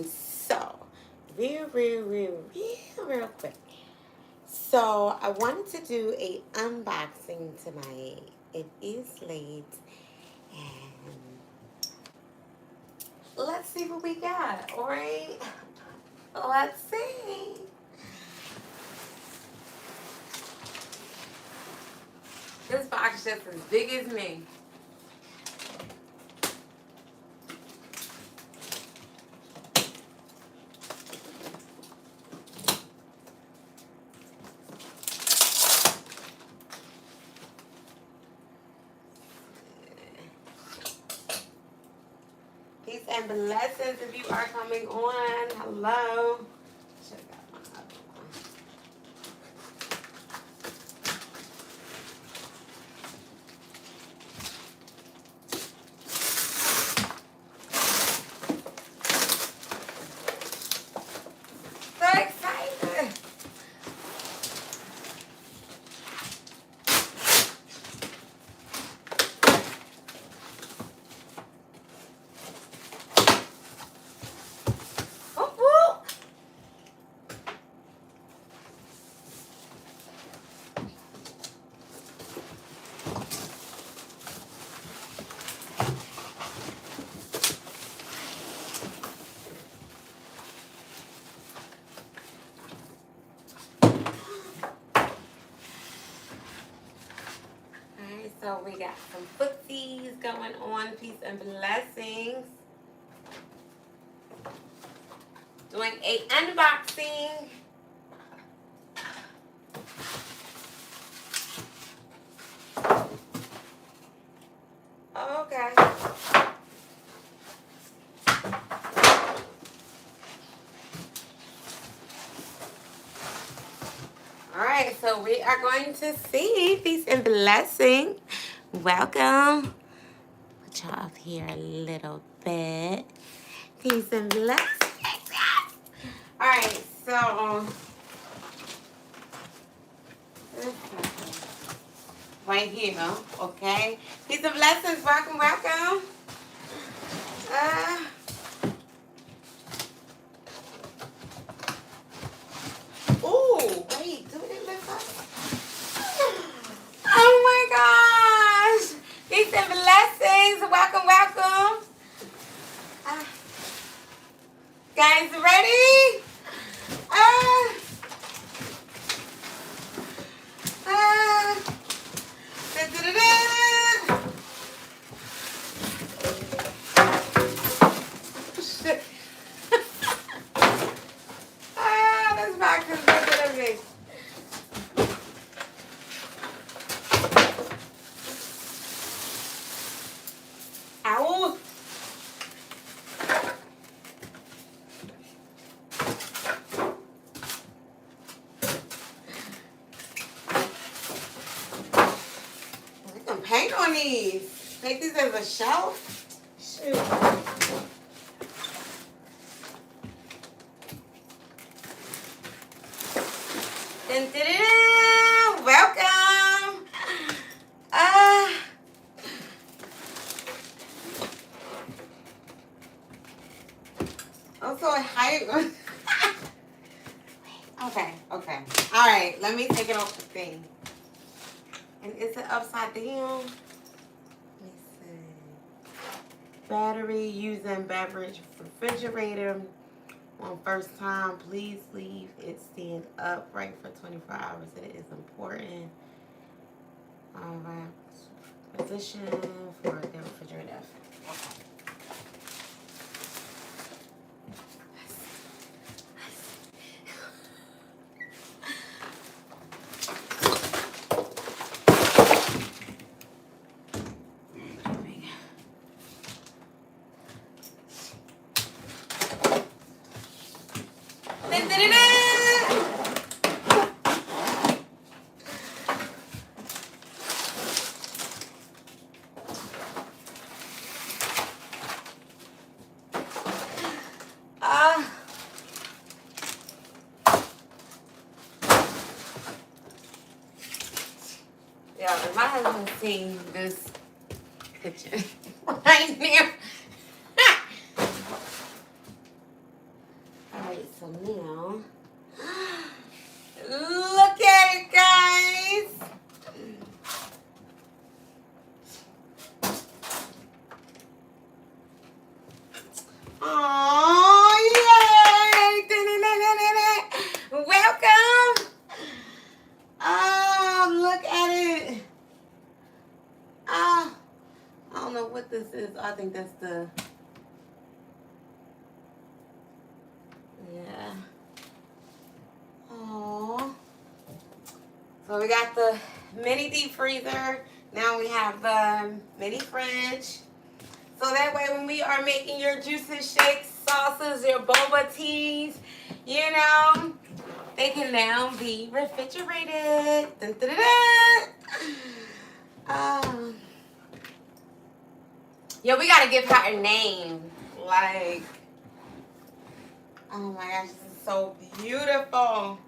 So, real quick. So, I wanted to do a unboxing tonight. It is late, and let's see what we got. All right, let's see. This box just as big as me. Peace and blessings if you are coming on. Hello. Should have got my other one. So excited. Whoop, whoop. Alright, so we got some footsies going on. Peace and blessings. Doing a unboxing. Okay. Alright, so we are going to see. Peace and blessing. Welcome. Put y'all up here a little bit. Peace and blessings. Alright, so right here, okay? Peace and blessings. Welcome, welcome. Ooh, wait, do it lift up? Oh my gosh! Peace and blessings. Welcome, welcome. Guys, ready? Da-da-da-da. Shit. This box is bigger than me. Ow. We can paint on these. Make these as a shelf. Shoot. Dun, dun, dun, dun. Welcome. I'm so hyped. Okay. All right, let me take it off the thing. And is it upside down? Let me see. Battery using beverage refrigerator. On first time, please leave it stand upright for 24 hours. It is important. All right. Position for the refrigerator. Okay. Yeah, my husband seen this picture right now. So now, look at it, guys. Oh, yay! Welcome. Oh, look at it. Oh, I don't know what this is. I think that's the... Yeah. Oh. So we got the mini deep freezer. Now we have the mini fridge. So that way when we are making your juices, shakes, sauces, your boba teas, you know, they can now be refrigerated. Dun, dun, dun, dun. Yo, we gotta give her a name. Like, oh my gosh, this is so beautiful.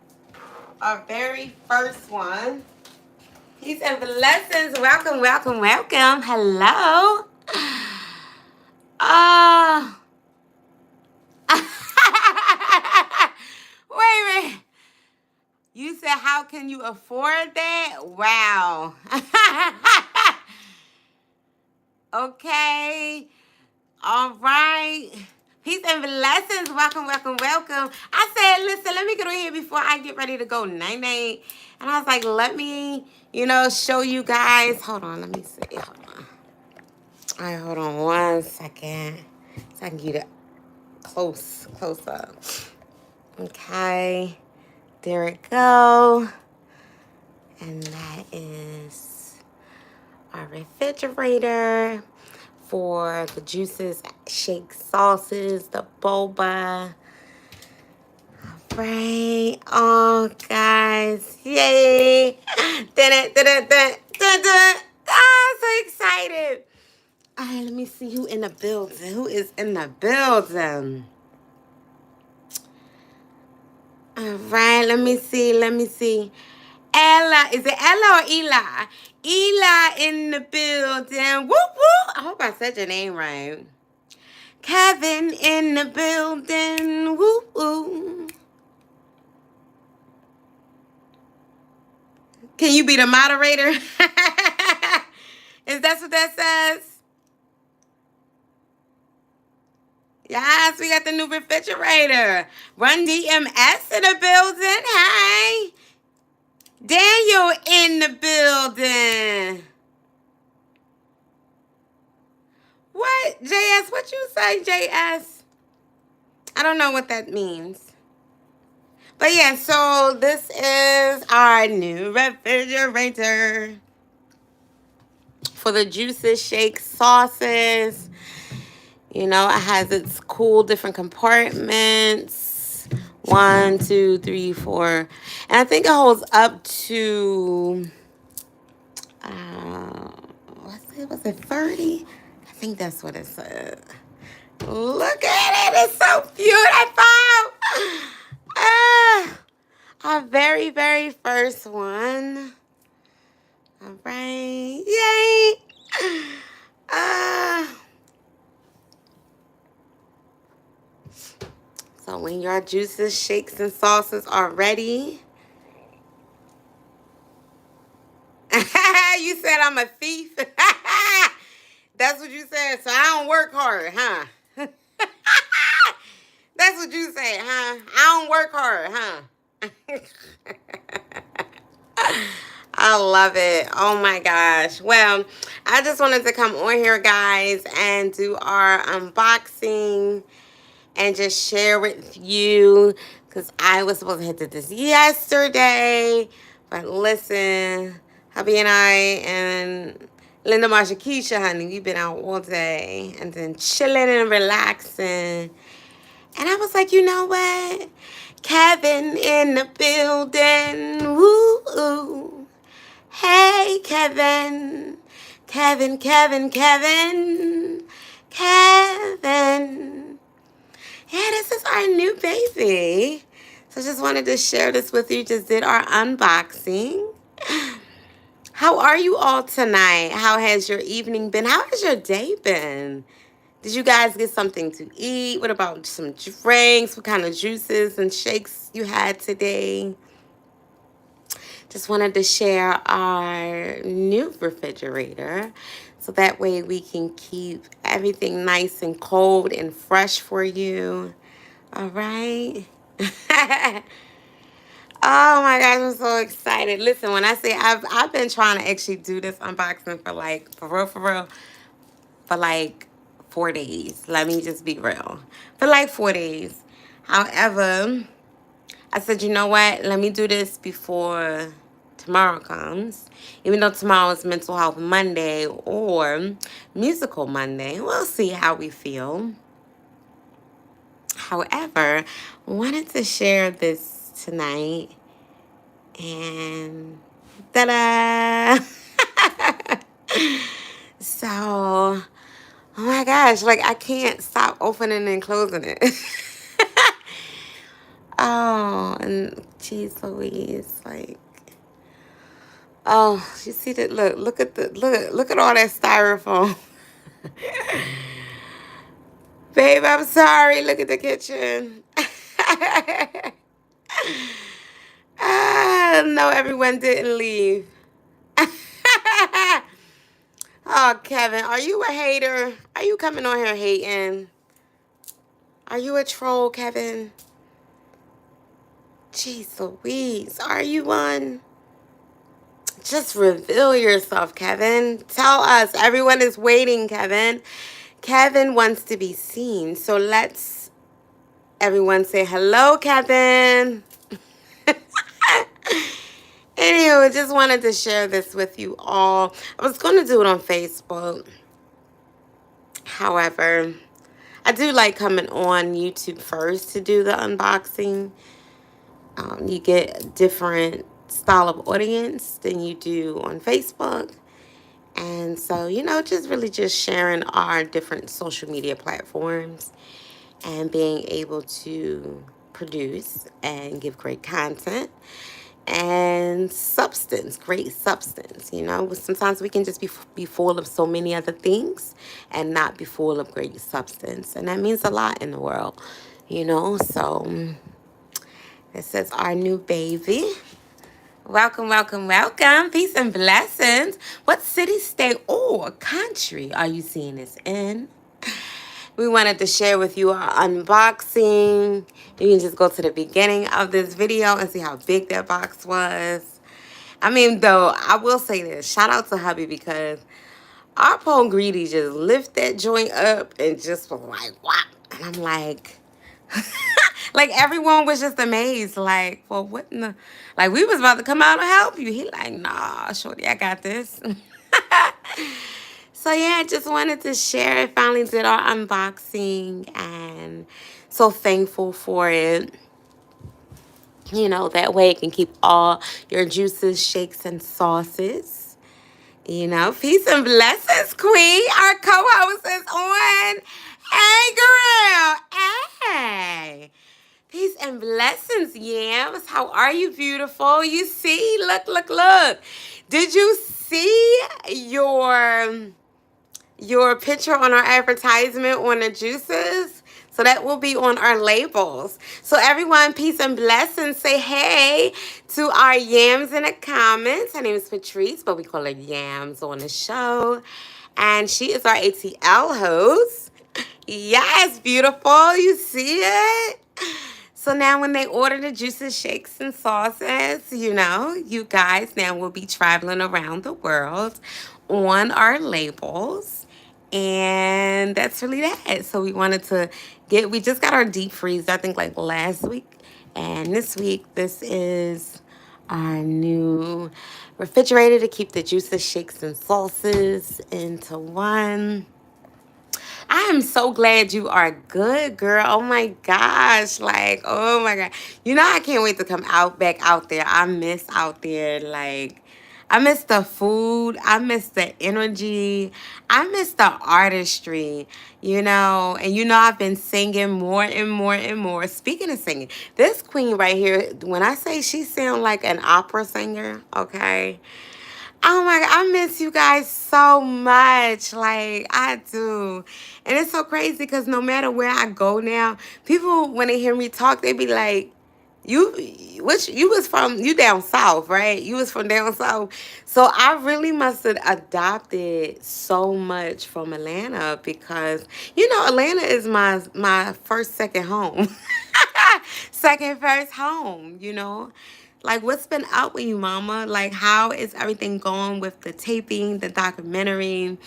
Our very first one. Peace and blessings. Welcome, welcome, welcome. Hello. Wait a minute. You said, how can you afford that? Wow. Okay. All right. Peace and blessings. Welcome, welcome, welcome. I said, listen, let me get on here before I get ready to go night-night. And I was like, let me, show you guys. Hold on. Let me see. Hold on. All right, hold on 1 second. So I can get it close up. Okay. There it go. And that is our refrigerator for the juices, shakes, sauces, the boba. All right. Oh, guys. Yay. I'm so excited. All right, let me see who in the building. Who is in the building? All right, let me see. Ella, is it Ella or Eli? Eli in the building. Woo, woo. I hope I said your name right. Kevin in the building. Woo, woo. Can you be the moderator? Is that what that says? Yes, we got the new refrigerator. Run DMS in the building. Hey. Daniel in the building. What? JS, what you say, JS? I don't know what that means. But yeah, so this is our new refrigerator for the juices, shakes, sauces. It has its cool different compartments. 1, 2, 3, 4. And I think it holds up to, was it 30? I think that's what it said. Look at it. It's so beautiful. Our very, very first one. All right. Yay. So when your juices, shakes, and sauces are ready. You said I'm a thief? That's what you said. So I don't work hard, huh? That's what you said, huh? I don't work hard, huh? I love it. Oh my gosh. Well, I just wanted to come on here, guys, and do our unboxing and just share with you, because I was supposed to hit this yesterday. But listen, hubby and I and Linda, Marsha, Keisha, honey, we've been out all day and then chilling and relaxing. And I was like, you know what? Kevin in the building. Woo. Hey, Kevin. Kevin. Yeah, this is our new baby. So just wanted to share this with you. Just did our unboxing. How are you all tonight? How has your evening been? How has your day been? Did you guys get something to eat? What about some drinks? What kind of juices and shakes you had today? Just wanted to share our new refrigerator so that way we can keep everything nice and cold and fresh for you. All right. Oh my gosh, I'm so excited. Listen, when I say I've been trying to actually do this unboxing for like for real, for like 4 days. Let me just be real. For like 4 days. However, I said, you know what? Let me do this before tomorrow comes. Even though tomorrow is Mental Health Monday or Musical Monday. We'll see how we feel. However, wanted to share this tonight. And ta-da! So, oh my gosh, like I can't stop opening and closing it. Oh, and geez Louise, like, oh, you see that? Look at the look at all that styrofoam. Babe, I'm sorry. Look at the kitchen. No, everyone didn't leave. Oh, Kevin, are you a hater? Are you coming on here hating? Are you a troll, Kevin? Jeez Louise, are you one? Just reveal yourself, Kevin. Tell us. Everyone is waiting, Kevin. Kevin wants to be seen. So let's everyone say hello, Kevin. Anyway, just wanted to share this with you all. I was going to do it on Facebook. However, I do like coming on YouTube first to do the unboxing. You get a different style of audience than you do on Facebook. And so, you know, just really just sharing our different social media platforms and being able to produce and give great content and substance, great substance. You know, sometimes we can just be full of so many other things and not be full of great substance. And that means a lot in the world, you know. So this is our new baby. Welcome, welcome, welcome. Peace and blessings. What city, state, or country are you seeing this in? We wanted to share with you our unboxing. You can just go to the beginning of this video and see how big that box was. I mean, though, I will say this. Shout out to hubby because our Paul Greedy just lift that joint up and just was like, wow. And I'm like... like everyone was just amazed, like, well, what in the, like we was about to come out and help you. He like, nah, shorty, I got this. So yeah, I just wanted to share it. Finally did our unboxing and so thankful for it. You know, that way it can keep all your juices, shakes, and sauces. You know, peace and blessings, Queen. Our co-host is on. Hey, girl. Hey. Peace and blessings, Yams. How are you, beautiful? You see? Look, look, look. Did you see your picture on our advertisement on the juices? So that will be on our labels. So everyone, peace and blessings. Say hey to our Yams in the comments. Her name is Patrice, but we call her Yams on the show. And she is our ATL host. Yes, beautiful. You see it? So now when they order the juices, shakes, and sauces, you know, you guys now will be traveling around the world on our labels. And that's really that. So we wanted to we just got our deep freeze, I think like last week. And this week, this is our new refrigerator to keep the juices, shakes, and sauces into one. I am so glad you are good, girl. Oh my gosh. Like, oh my God. You know, I can't wait to come back out there. I miss out there. Like, I miss the food. I miss the energy. I miss the artistry, you know. And you know, I've been singing more and more and more. Speaking of singing, this queen right here, when I say she sounds like an opera singer, okay? Oh my God, I miss you guys so much. Like, I do. And it's so crazy because no matter where I go now, people, when they hear me talk, they be like, you, which you was from, you down south, right? You was from down south. So I really must have adopted so much from Atlanta because, Atlanta is my first, second home. Second, first home. Like, what's been up with you, mama? Like, how is everything going with the taping, the documentary,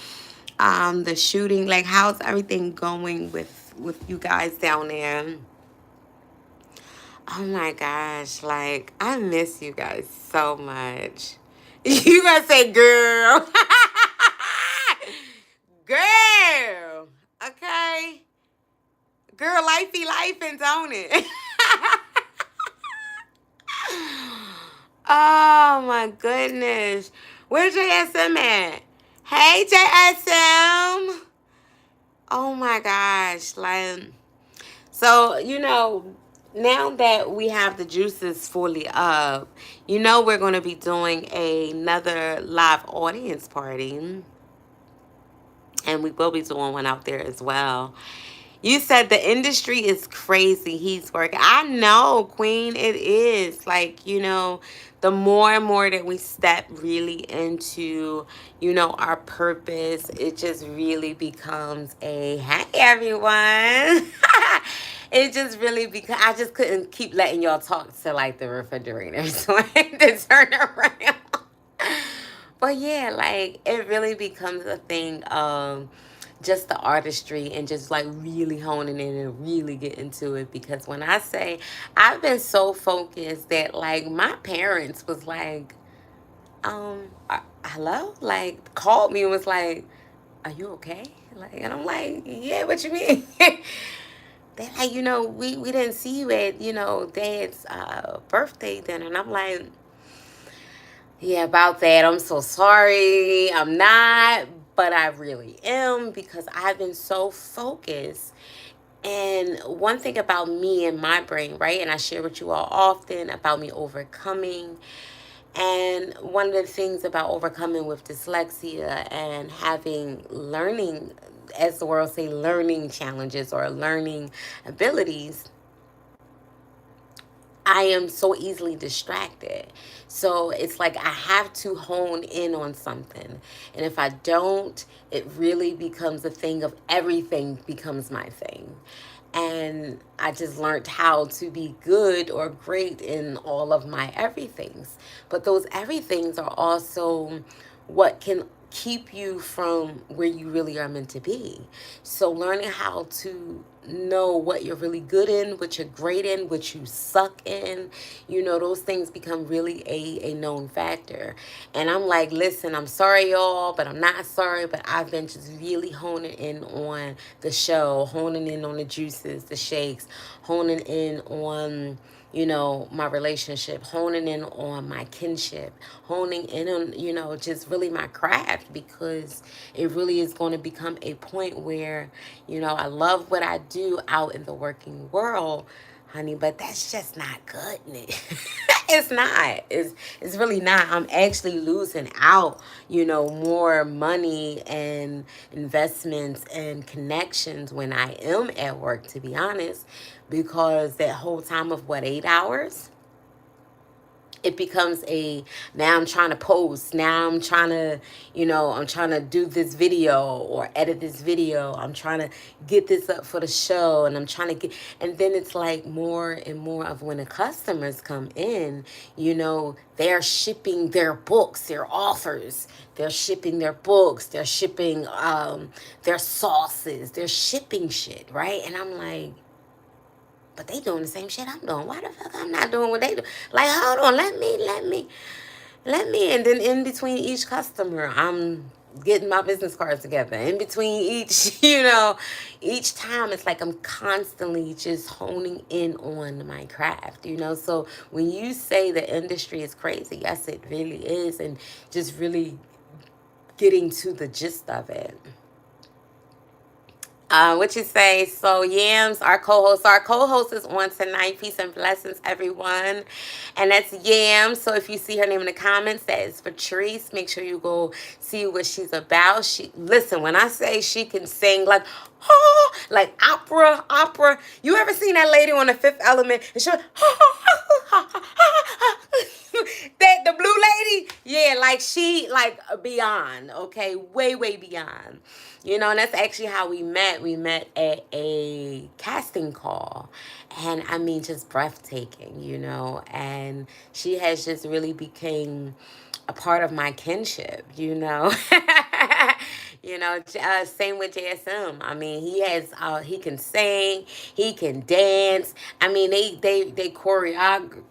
the shooting? Like, how's everything going with you guys down there? Oh my gosh, like, I miss you guys so much. You gonna say, girl. Girl. Okay. Girl, life be life and don't it? Oh my goodness. Where's JSM at? Hey JSM. Oh my gosh. Like, so, now that we have the juices fully up, we're going to be doing another live audience party. And we will be doing one out there as well. You said the industry is crazy. He's working. I know, Queen, it is. Like, the more and more that we step really into, our purpose, it just really becomes hey, everyone. It just really, because I just couldn't keep letting y'all talk to like the refrigerator. So I had to turn around. But yeah, like, it really becomes a thing of just the artistry and just like really honing in and really get into it. Because when I say I've been so focused that like my parents was like, hello, like called me and was like, are you okay? Like, and I'm like, yeah, what you mean? They're like, we didn't see you at dad's birthday dinner. And I'm like, yeah, about that. I'm so sorry. I'm not, but I really am because I've been so focused. And one thing about me and my brain, right? And I share with you all often about me overcoming. And one of the things about overcoming with dyslexia and having learning, as the world say, learning challenges or learning abilities, I am so easily distracted. So it's like I have to hone in on something. And if I don't, it really becomes a thing of everything becomes my thing. And I just learned how to be good or great in all of my everythings. But those everythings are also what can keep you from where you really are meant to be. So learning how to know what you're really good in, what you're great in, what you suck in, those things become really a known factor. And I'm like, listen, I'm sorry, y'all, but I'm not sorry. But I've been just really honing in on the show, honing in on the juices, the shakes, honing in on my relationship, honing in on my kinship, honing in on, just really my craft, because it really is going to become a point where, I love what I do out in the working world, honey, but that's just not good. It's not. It's really not. I'm actually losing out, more money and investments and connections when I am at work, to be honest, because that whole time of 8 hours, it becomes now I'm trying to post, now I'm trying to I'm trying to do this video or edit this video, I'm trying to get this up for the show, and I'm trying to get, and then it's like more and more of when the customers come in, they're shipping their books, their authors, they're shipping their books, they're shipping their sauces, they're shipping shit, right? And I'm like, but they doing the same shit I'm doing. Why the fuck I'm not doing what they do? Like, hold on, let me. And then in between each customer, I'm getting my business cards together. In between each, each time, it's like I'm constantly just honing in on my craft, So when you say the industry is crazy, yes, it really is. And just really getting to the gist of it. What you say? So Yams, our co-host. Our co-host is on tonight. Peace and blessings, everyone. And that's Yams. So if you see her name in the comments, that is Patrice. Make sure you go see what she's about. She listen, when I say she can sing like oh, like opera. You ever seen that lady on the Fifth Element? And she that the blue lady, yeah, like she like beyond, okay, way beyond, and that's actually how we met. We met at a casting call, and I mean, just breathtaking, and she has just really became a part of my kinship, same with JSM. I mean, he can sing, he can dance. I mean, they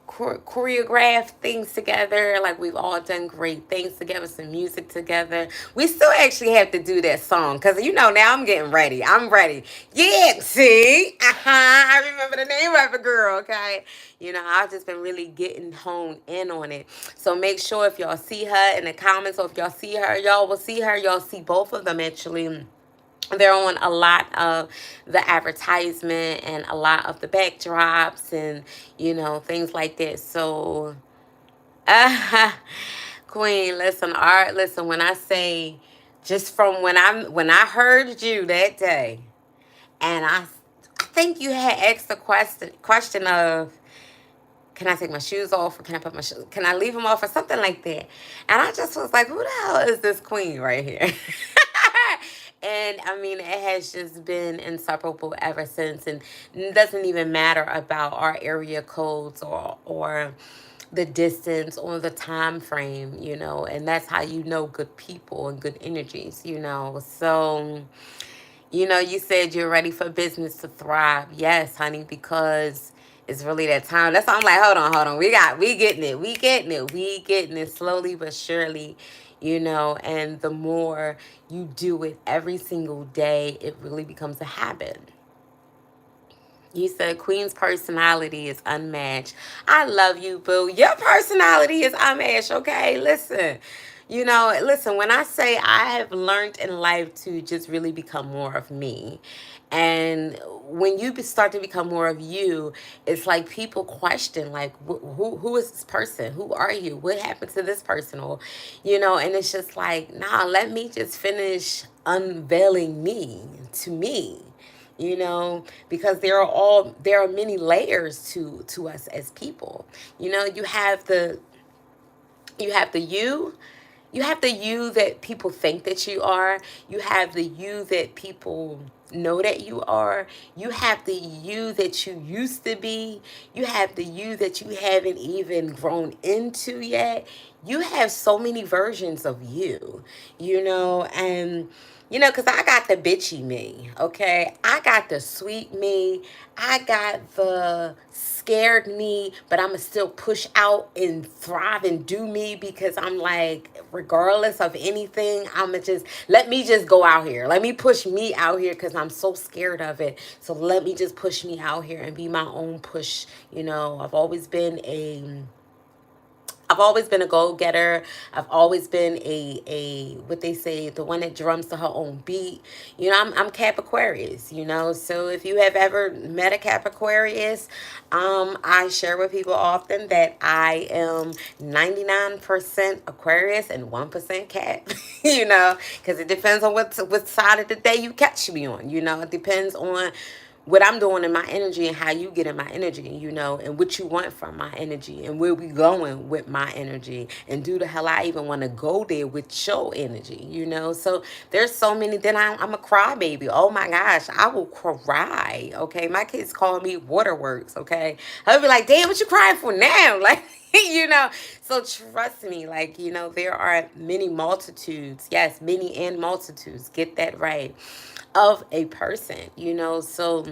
choreograph things together. Like we've all done great things together, some music together. We still actually have to do that song because now I'm getting ready. I'm ready. Yeah, see, I remember the name of it, girl. Okay, I've just been really getting honed in on it. So make sure if y'all see her in the comments, or if y'all see her, y'all will see her. Y'all see both of them actually. They're on a lot of the advertisement and a lot of the backdrops and things like that. So Queen, listen, art, listen, when I say just from when I heard you that day, and I think you had asked the question of, can I take my shoes off, or can I put my shoes, can I leave them off, or something like that. And I just was like, who the hell is this queen right here? And I mean, it has just been inseparable ever since. And it doesn't even matter about our area codes or the distance or the time frame, and that's how good people and good energies. So, you said you're ready for business to thrive. Yes, honey, because it's really that time. That's why I'm like, hold on. We getting it slowly but surely, and the more you do it every single day, it really becomes a habit. You said Queen's personality is unmatched. I love you, boo. Your personality is unmatched, okay? Listen, when I say I have learned in life to just really become more of me. And when you start to become more of you, it's like people question, like, who is this person? Who are you? What happened to this person? Or, and it's just like, nah, let me just finish unveiling me to me, because there are many layers to us as people. You have the you have the you you have the you that people think that you are. You have the you that people know that you are. You have the you that you used to be. You have the you that you haven't even grown into yet. You have so many versions of and because I got the bitchy me, okay? I got the sweet me. I got the scared me, but I'm going to still push out and thrive and do me because I'm like, regardless of anything, I'm going to let me just go out here. Let me push me out here because I'm so scared of it. So let me just push me out here and be my own push. I've always been a go-getter. I've always been a what they say, the one that drums to her own beat. I'm Cap Aquarius, So if you have ever met a Cap Aquarius, I share with people often that I am 99% Aquarius and 1% Cap, because it depends on what side of the day you catch me on, It depends on what I'm doing in my energy and how you get in my energy, and what you want from my energy and where we going with my energy, and do the hell I even want to go there with your energy, So there's so many. Then I'm a crybaby. Oh my gosh, I will cry. Okay, my kids call me Waterworks. Okay, I'll be like, damn, what you crying for now? Like. So trust me, like, there are many multitudes, yes, many and multitudes, get that right, of a person, so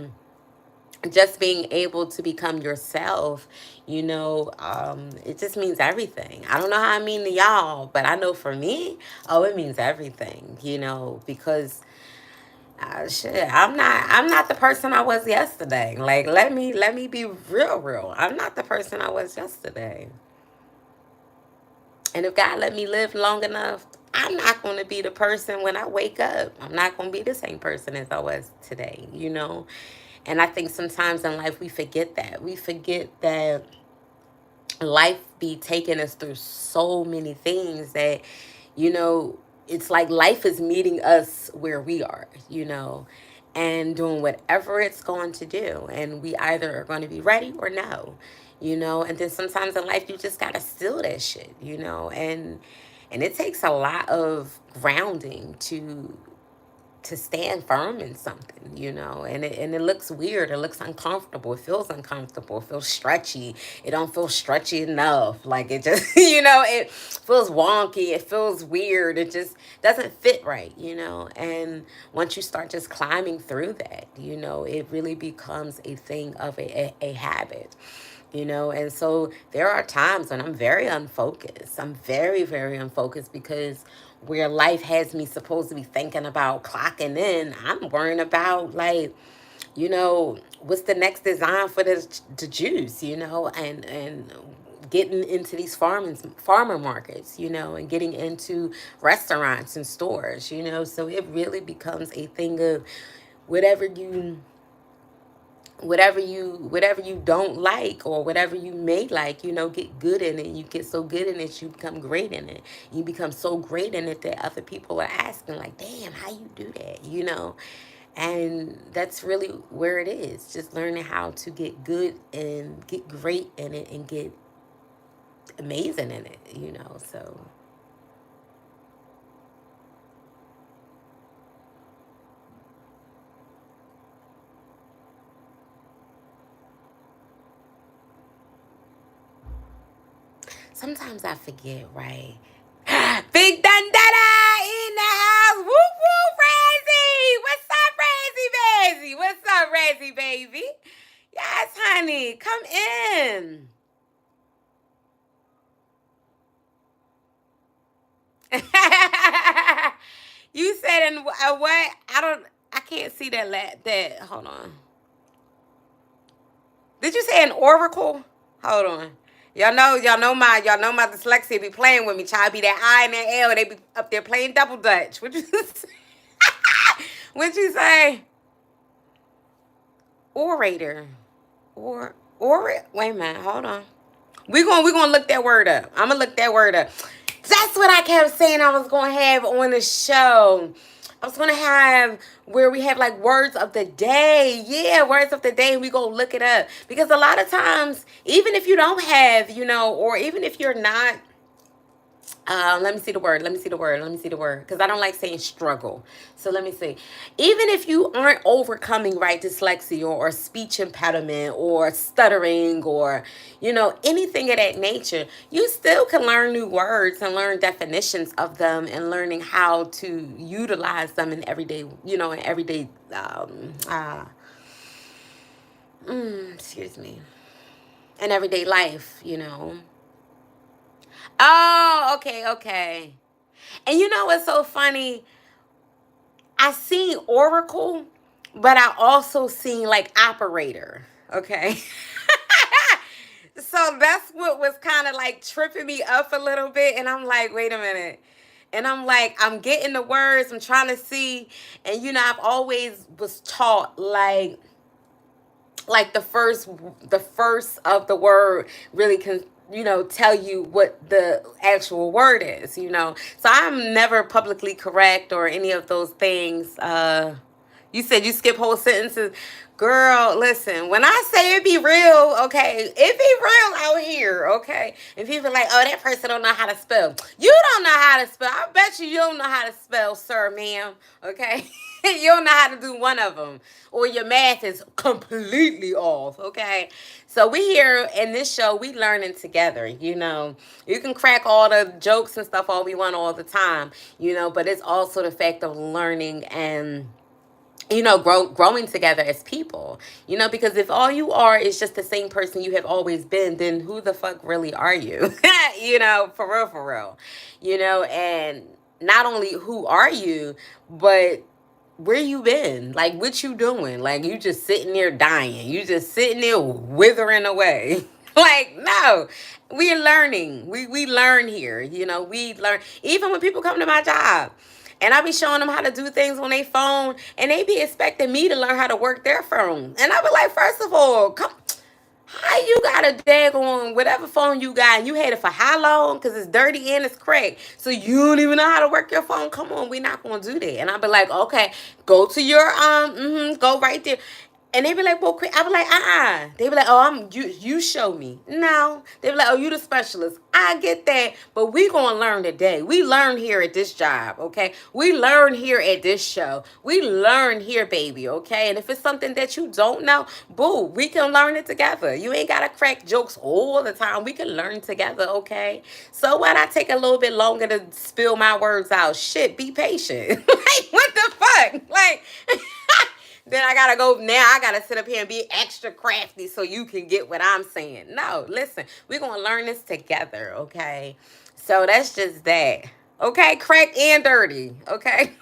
just being able to become yourself, it just means everything. I don't know how I mean to y'all, but I know for me, oh, it means everything, because shit, I'm not the person I was yesterday. Like, let me be real. I'm not the person I was yesterday. And if God let me live long enough, I'm not going to be the person when I wake up. I'm not going to be the same person as I was today, you know? And I think sometimes in life we forget that. We forget that life be taking us through so many things that, you know, it's like life is meeting us where we are, you know, and doing whatever it's going to do. And we either are going to be ready or no, you know. And then sometimes in life you just got to steal that shit, you know. And it takes a lot of grounding to stand firm in something, you know, and it looks weird, it looks uncomfortable, it feels uncomfortable, it feels stretchy, it don't feel stretchy enough, like it just you know, it feels wonky, it feels weird, it just doesn't fit right, you know. And once you start just climbing through that, you know, it really becomes a thing of a habit, you know. And so there are times when I'm very unfocused. I'm very, very unfocused because where life has me supposed to be thinking about clocking in, I'm worrying about, like, you know, what's the next design for the juice, you know, and getting into these farmer markets, you know, and getting into restaurants and stores, you know. So it really becomes a thing of whatever you whatever you don't like, or whatever you may like, you know, get good in it. You get so good in it, you become great in it. You become so great in it that other people are asking, like, damn, how you do that, you know. And that's really where it is, just learning how to get good and get great in it and get amazing in it, you know. So sometimes I forget, right? Big Dundada in the house. Woo woo, Razzie. What's up, Razzie baby? What's up, Razzie baby? Yes, honey. Come in. You said in what? I can't see that. That. Hold on. Did you say an oracle? Hold on. Y'all know my dyslexia be playing with me. Child, be that I and that L. They be up there playing double dutch. What you what you say? Orator. Or wait a minute, hold on. We gonna look that word up. I'm gonna look that word up. That's what I kept saying I was gonna have on the show. I was gonna have where we have like words of the day. Yeah, words of the day. We go look it up. Because a lot of times, even if you don't have, you know, or even if you're not, let me see the word. Let me see the word. Let me see the word. Because I don't like saying struggle. So let me see. Even if you aren't overcoming, right, dyslexia or speech impediment or stuttering or, you know, anything of that nature, you still can learn new words and learn definitions of them and learning how to utilize them in everyday, you know, in everyday, excuse me, in everyday life, you know. Oh, okay, okay. And you know what's so funny? I seen Oracle, but I also seen like operator. Okay. So that's what was kind of like tripping me up a little bit. And I'm like, wait a minute. And I'm like, I'm getting the words, I'm trying to see. And you know, I've always was taught like the first of the word really can, you know, tell you what the actual word is, you know. So I'm never publicly correct or any of those things. You said you skip whole sentences. Girl, listen, when I say it be real, okay, it be real out here, okay? And people are like, oh, that person don't know how to spell. You don't know how to spell. I bet you don't know how to spell, sir, ma'am, okay? You don't know how to do one of them. Or your math is completely off, okay? So we here in this show, we learning together, you know. You can crack all the jokes and stuff all we want all the time, you know, but it's also the fact of learning and, you know, growing together as people, you know, because if all you are is just the same person you have always been, then who the fuck really are you? You know, for real, you know. And not only who are you, but where you been, like what you doing, like you just sitting there dying, you just sitting there withering away. Like, no, we're learning. We learn here. You know, we learn. Even when people come to my job, and I be showing them how to do things on their phone, and they be expecting me to learn how to work their phone. And I be like, first of all, come. How you got a daggone whatever phone you got and you had it for how long? Because it's dirty and it's cracked. So you don't even know how to work your phone? Come on, we're not going to do that. And I'll be like, okay, go to your, go right there. And they be like, well, quick. I be like, They be like, oh, you show me. No. They be like, oh, you the specialist. I get that. But we gonna learn today. We learn here at this job, okay? We learn here at this show. We learn here, baby, okay? And if it's something that you don't know, boo, we can learn it together. You ain't gotta crack jokes all the time. We can learn together, okay? So when I take a little bit longer to spill my words out, shit, be patient. Like, what the fuck? Like, then I gotta go now. I gotta sit up here and be extra crafty so you can get what I'm saying. No, listen, we're gonna learn this together, okay? So that's just that. Okay, cracked and dirty. Okay.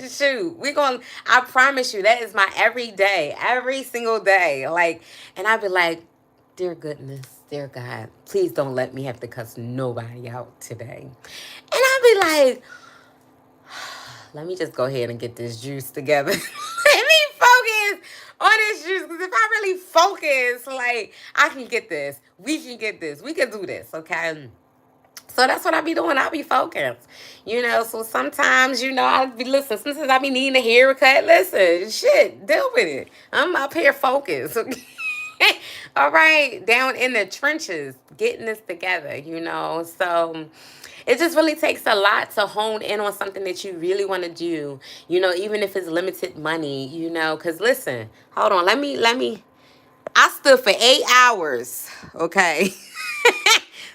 Shoot, we're gonna I promise you that is my everyday, every single day. Like, and I'd be like, dear goodness, dear God, please don't let me have to cuss nobody out today. And I'd be like, let me just go ahead and get this juice together. Let me focus on this juice. Because if I really focus, like, I can get this. We can get this. We can do this, okay? So that's what I be doing. I be focused. You know, so sometimes, I be, listen, sometimes I be needing a haircut. Listen, shit, deal with it. I'm up here focused, okay? All right, down in the trenches, getting this together, So it just really takes a lot to hone in on something that you really want to do, even if it's limited money, because listen, hold on, I stood for 8 hours, okay?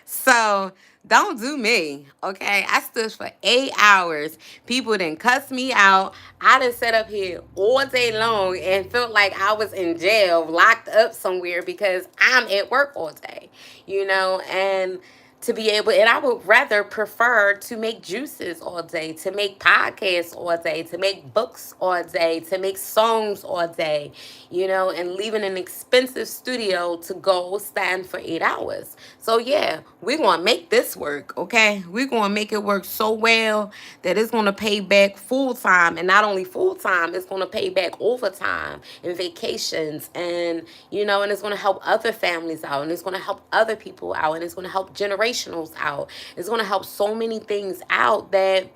So don't do me, okay? I stood for 8 hours. People didn't cuss me out. I done sat up here all day long and felt like I was in jail, locked up somewhere because I'm at work all day, and to be able, and I would rather prefer to make juices all day, to make podcasts all day, to make books all day, to make songs all day, and leaving an expensive studio to go stand for 8 hours. So yeah, we're going to make this work, okay? We're going to make it work so well that it's going to pay back full time. And not only full time, it's going to pay back overtime and vacations and, and it's going to help other families out and it's going to help other people out and it's going to help generationals out. It's going to help so many things out that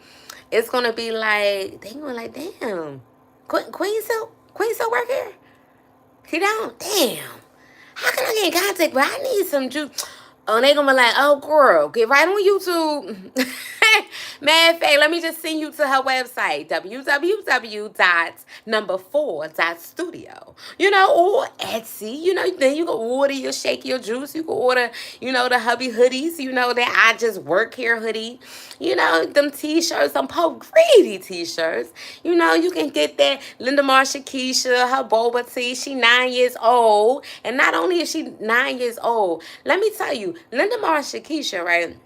it's going to be like, they going to like, damn, Queen still work here? She don't? Damn. How can I get in contact? But I need some juice. Oh, they gonna be like, oh, girl, get right on YouTube. Man, Faye, let me just send you to her website, www.4.studio. Or Etsy. Then you can order your shake your juice. You can order, the hubby hoodies, that I just work here hoodie. Them t-shirts, some Pope Greedy t-shirts. You can get that Linda Marsha Keisha, her boba tea. She 9 years old. And not only is she 9 years old, let me tell you, Linda Marsha Keisha, right?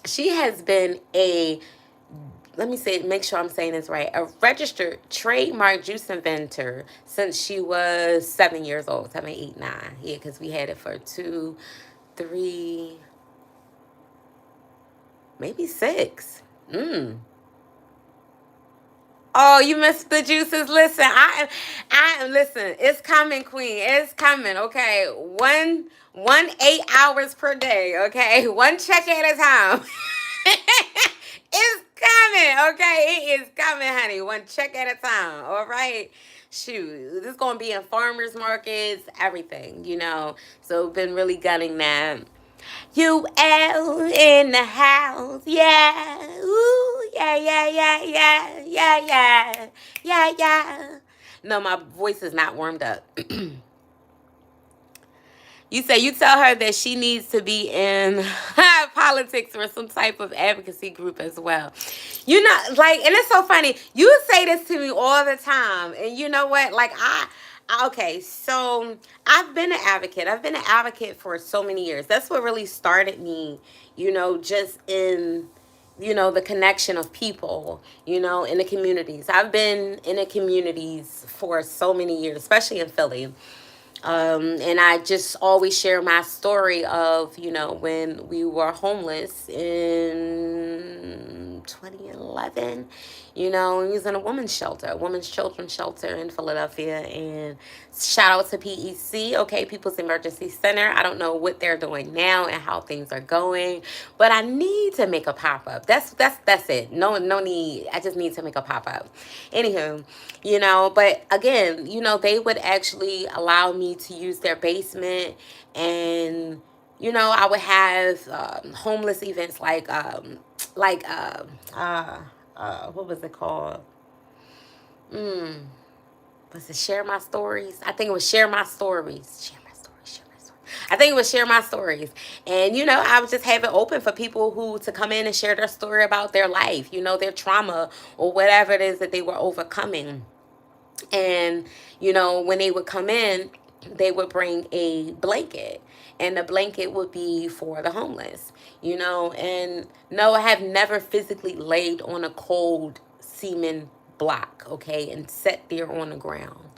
She has been let me make sure I'm saying this right, a registered trademark juice inventor since she was 7 years old, 7, 8, 9. Yeah, because we had it for 2, 3, maybe 6. Oh, you missed the juices. Listen, I am. Listen. It's coming, Queen. It's coming. Okay, one 8 hours per day. Okay, one check at a time. It's coming. Okay, it is coming, honey. One check at a time. All right. Shoot, this is gonna be in farmers markets, everything. So been really gunning that. You out in the house, yeah. Ooh, yeah, yeah, yeah, yeah, yeah, yeah, yeah, yeah. No, my voice is not warmed up. You say you tell her that she needs to be in politics or some type of advocacy group as well. And it's so funny. You say this to me all the time. And you know what? Okay, so I've been an advocate. I've been an advocate for so many years. That's what really started me, just in, the connection of people, in the communities. I've been in the communities for so many years, especially in Philly. And I just always share my story of, when we were homeless in 2011. We was in a women's shelter, a women's children's shelter in Philadelphia. And shout out to PEC, okay, People's Emergency Center. I don't know what they're doing now and how things are going, but I need to make a pop up. That's it. No need. I just need to make a pop up. Anywho, but again, they would actually allow me to use their basement. And I would have homeless events like what was it called? Mm, was it Share My Stories? I think it was Share My Stories. Share My Stories. Share My Stories. I think it was Share My Stories. And I would just have it open for people who to come in and share their story about their life, their trauma or whatever it is that they were overcoming. And, when they would come in, they would bring a blanket. And the blanket would be for the homeless, And no, I have never physically laid on a cold cement block, okay, and sat there on the ground.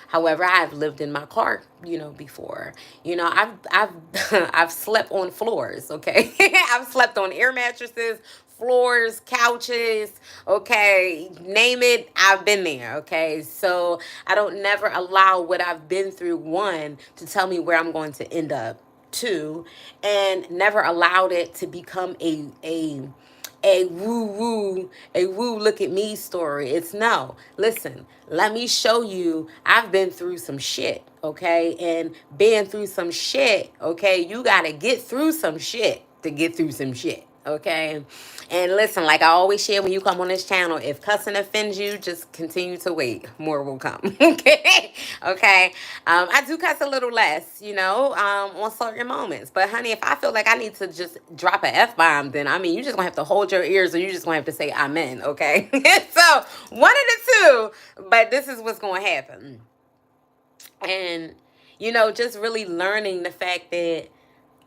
However, I've lived in my car, before. I've I've slept on floors, okay? I've slept on air mattresses, floors, couches, okay? Name it, I've been there, okay? So I don't never allow what I've been through, one, to tell me where I'm going to end up, two, and never allowed it to become a woo look at me story. It's no, listen, let me show you I've been through some shit, okay? And been through some shit, okay? You gotta get through some shit to get through some shit, okay? And listen, like I always share when you come on this channel, if cussing offends you, just continue to wait. More will come, okay? Okay? I do cuss a little less, on certain moments. But honey, if I feel like I need to just drop an F-bomb, then you just gonna have to hold your ears or you just gonna have to say amen, okay? So, one of the two, but this is what's gonna happen. And, just really learning the fact that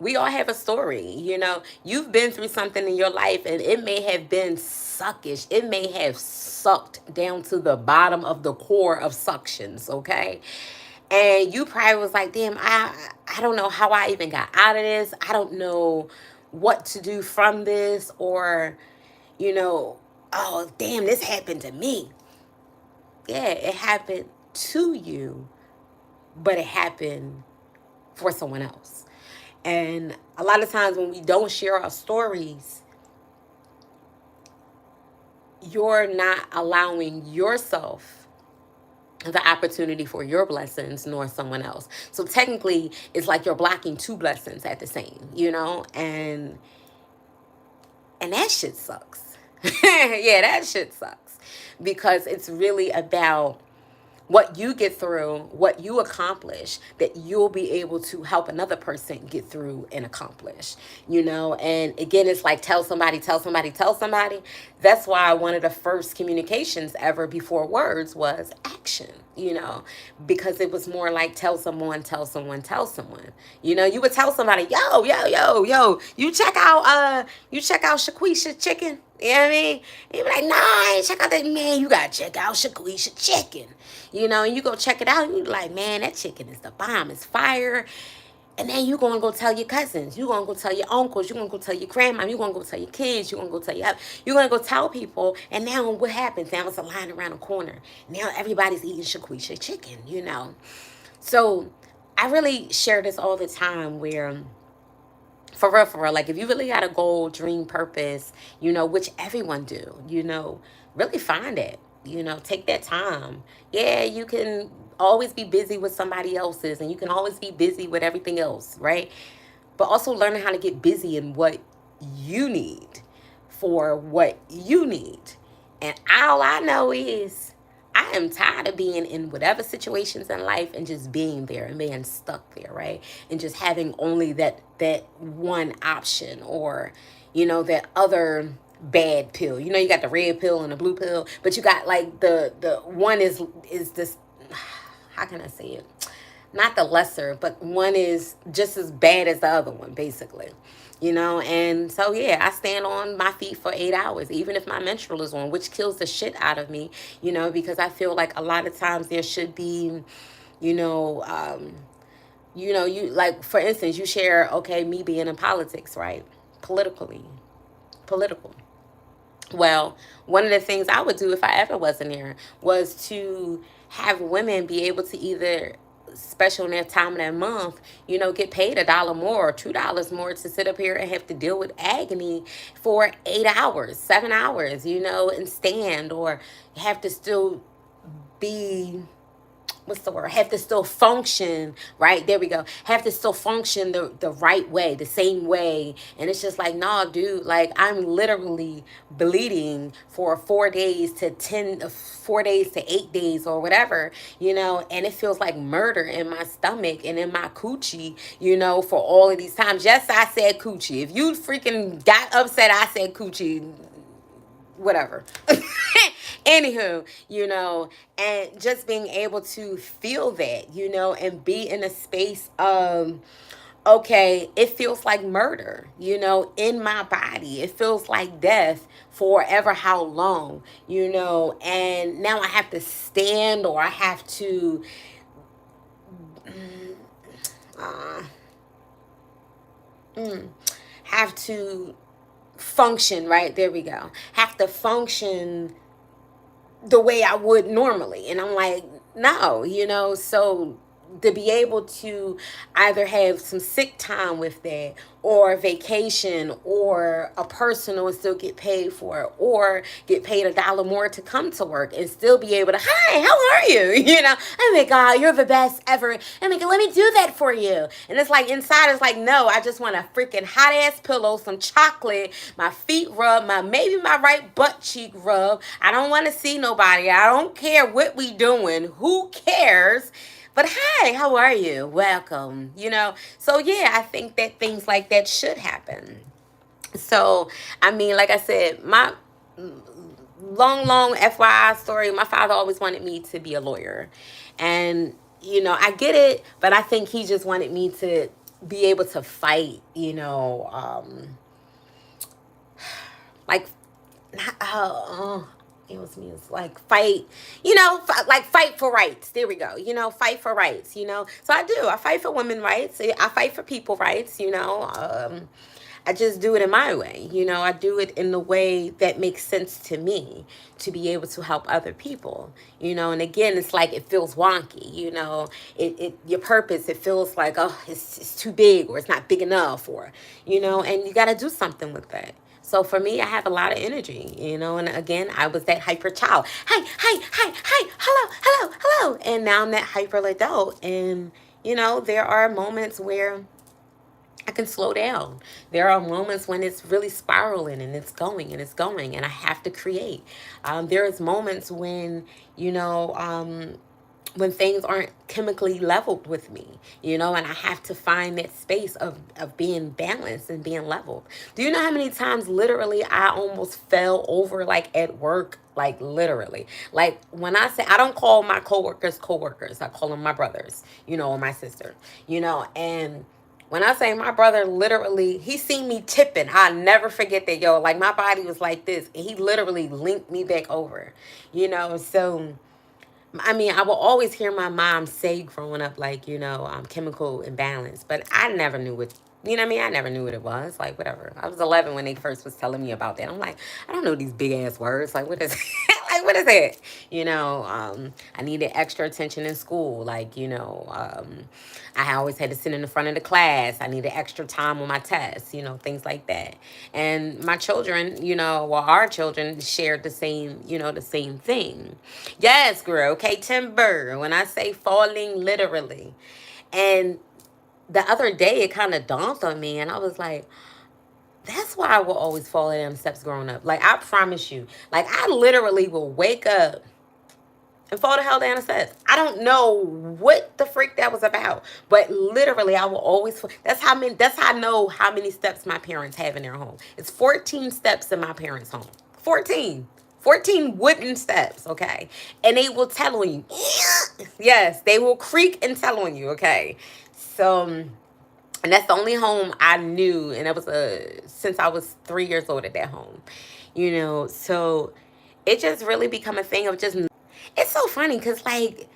we all have a story. You've been through something in your life and it may have been suckish. It may have sucked down to the bottom of the core of suctions, okay? And you probably was like, damn, I don't know how I even got out of this. I don't know what to do from this, or, oh, damn, this happened to me. Yeah, it happened to you, but it happened for someone else. And a lot of times when we don't share our stories, you're not allowing yourself the opportunity for your blessings nor someone else. So technically, it's like you're blocking two blessings at the same, and that shit sucks. Yeah, that shit sucks, because it's really about what you get through, what you accomplish, that you'll be able to help another person get through and accomplish, And again, it's like tell somebody, tell somebody, tell somebody. That's why one of the first communications ever before words was action, because it was more like tell someone, tell someone, tell someone. You would tell somebody, yo, you check out Shaquisha Chicken. You know what I mean? You be like, nah, I ain't check out that, man. You gotta check out Shaquisha Chicken. And you go check it out, and you be like, man, that chicken is the bomb. It's fire. And then you gonna go tell your cousins. You gonna go tell your uncles. You gonna go tell your grandma. You gonna go tell your kids. You gonna go tell you're gonna go tell people. And now what happens? Now it's a line around the corner. Now everybody's eating Shaquisha Chicken. So I really share this all the time, where for real, like if you really got a goal, dream, purpose, which everyone do, really find it, take that time. Yeah, you can always be busy with somebody else's, and you can always be busy with everything else, right? But also learning how to get busy in what you need for what you need. And all I know is I am tired of being in whatever situations in life and just being there and being stuck there, right? And just having only that one option, or, that other bad pill. You got the red pill and the blue pill, but you got like the one is this, how can I say it? Not the lesser, but one is just as bad as the other one, basically. And so, yeah, I stand on my feet for 8 hours, even if my menstrual is on, which kills the shit out of me, because I feel like a lot of times there should be, You know, you like, for instance, you share, okay, me being in politics, right? Political. Well, one of the things I would do if I ever was in there was to have women be able to either special in their time of that month, you know, get paid $1 more or $2 more to sit up here and have to deal with agony for 8 hours, 7 hours, you know, and stand, or have to still be, what's the word, have to still function, right? There we go. Have to still function the right way, the same way. And it's just like, nah, dude, like, I'm literally bleeding for 4 days to 4 days to 8 days or whatever, you know, and it feels like murder in my stomach and in my coochie, you know, for all of these times. Yes, I said coochie. If you freaking got upset I said coochie, whatever. Anywho, you know, and just being able to feel that, you know, and be in a space of, okay, it feels like murder, you know, in my body. It feels like death forever, how long, you know, and now I have to stand, or I have to uh, have to function, right? There we go. Have to function the way I would normally. And I'm like, no, you know, so to be able to either have some sick time with that, or vacation, or a personal and still get paid for it, or get paid $1 more to come to work and still be able to, hi, how are you? You know, oh my God, you're the best ever. Oh my God, let me do that for you. And it's like inside, it's like, no, I just want a freaking hot ass pillow, some chocolate, my feet rub, maybe my right butt cheek rub. I don't want to see nobody. I don't care what we doing. Who cares? But hi, how are you? Welcome. You know, so yeah, I think that things like that should happen. So, I mean, like I said, my long FYI story, my father always wanted me to be a lawyer. And, you know, I get it, but I think he just wanted me to be able to fight, you know, like, it was me. It's like fight, you know, like fight for rights. There we go. You know, fight for rights. You know, so I do. I fight for women rights. I fight for people rights. You know, I just do it in my way. You know, I do it in the way that makes sense to me to be able to help other people. You know, and again, it's like it feels wonky. You know, your purpose. It feels like, oh, it's too big, or it's not big enough, or, you know, and you got to do something with that. So for me, I have a lot of energy, you know, and again, I was that hyper child. Hi, hi, hi, hi, hello, hello, hello. And now I'm that hyper adult. And, you know, there are moments where I can slow down. There are moments when it's really spiraling and it's going and it's going, and I have to create. There's moments when, you know, when things aren't chemically leveled with me, you know, and I have to find that space of being balanced and being leveled. Do you know how many times literally I almost fell over, like at work? Like literally. Like when I say, I don't call my coworkers, I call them my brothers, you know, or my sister, you know, and when I say my brother, literally, he seen me tipping. I'll never forget that, yo. Like my body was like this, and he literally linked me back over, you know. So I mean, I will always hear my mom say growing up, like, you know, chemical imbalance, but I never knew what, you know what I mean? I never knew what it was. Like, whatever. I was 11 when they first was telling me about that. I'm like, I don't know these big ass words. Like, what is like, what is it? You know, I needed extra attention in school. Like, you know, I always had to sit in the front of the class. I needed extra time on my tests, you know, things like that. And my children, you know, well, our children shared the same, you know, the same thing. Yes, girl. Okay, Timber. When I say falling, literally. And the other day, it kind of dawned on me, and I was like, that's why I will always fall in them steps growing up. Like, I promise you. Like, I literally will wake up and fall the hell down the steps. I don't know what the freak that was about, but literally, I will always. That's how many. That's how I know how many steps my parents have in their home. It's 14 steps in my parents' home. 14. 14 wooden steps, okay? And they will tell on you. Yes, they will creak and tell on you, okay? So, and that's the only home I knew, and that was since I was 3 years old at that home, you know. So it just really become a thing of just. It's so funny because like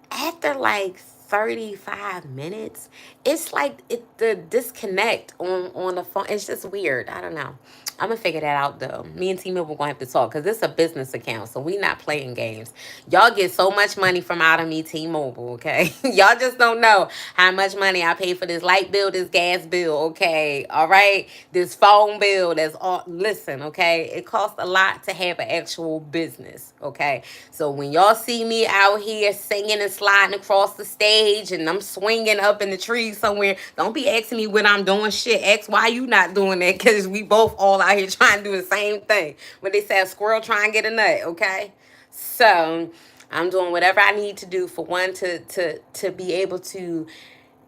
after like 35 minutes. It's like the disconnect on the phone. It's just weird. I don't know. I'm gonna figure that out though. Me and T-Mobile gonna have to talk because this is a business account, so we not playing games. Y'all get so much money from out of me, T-Mobile. Okay, y'all just don't know how much money I pay for this light bill, this gas bill. Okay, all right, this phone bill. That's all. Listen, okay, it costs a lot to have an actual business. Okay, so when y'all see me out here singing and sliding across the stage and I'm swinging up in the trees somewhere, don't be asking me when I'm doing shit. Ask why you not doing that, because we both all out here trying to do the same thing. When they say a squirrel trying to get a nut, okay? So I'm doing whatever I need to do for one to be able to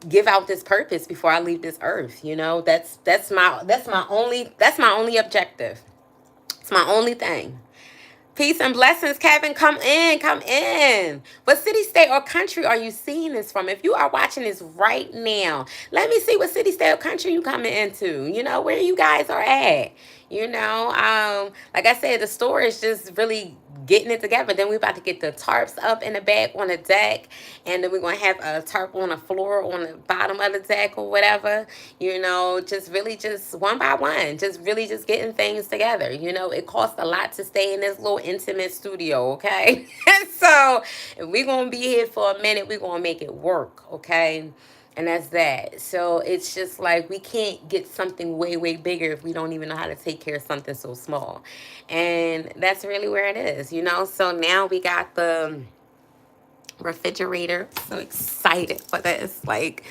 give out this purpose before I leave this earth. You know, that's my only objective. It's my only thing. Peace and blessings, Kevin. Come in, come in. What city, state, or country are you seeing this from? If you are watching this right now, let me see what city, state, or country you coming into. You know, where you guys are at. You know, like I said, the store is just really getting it together. Then we're about to get the tarps up in the back on the deck, and then we're gonna have a tarp on the floor on the bottom of the deck or whatever. You know, just really just one by one, just really just getting things together. You know, it costs a lot to stay in this little intimate studio, okay? So if we're gonna be here for a minute, we're gonna make it work, okay? And that's that. So it's just like we can't get something way, way bigger if we don't even know how to take care of something so small. And that's really where it is, you know? So now we got the refrigerator. So excited for this. Like,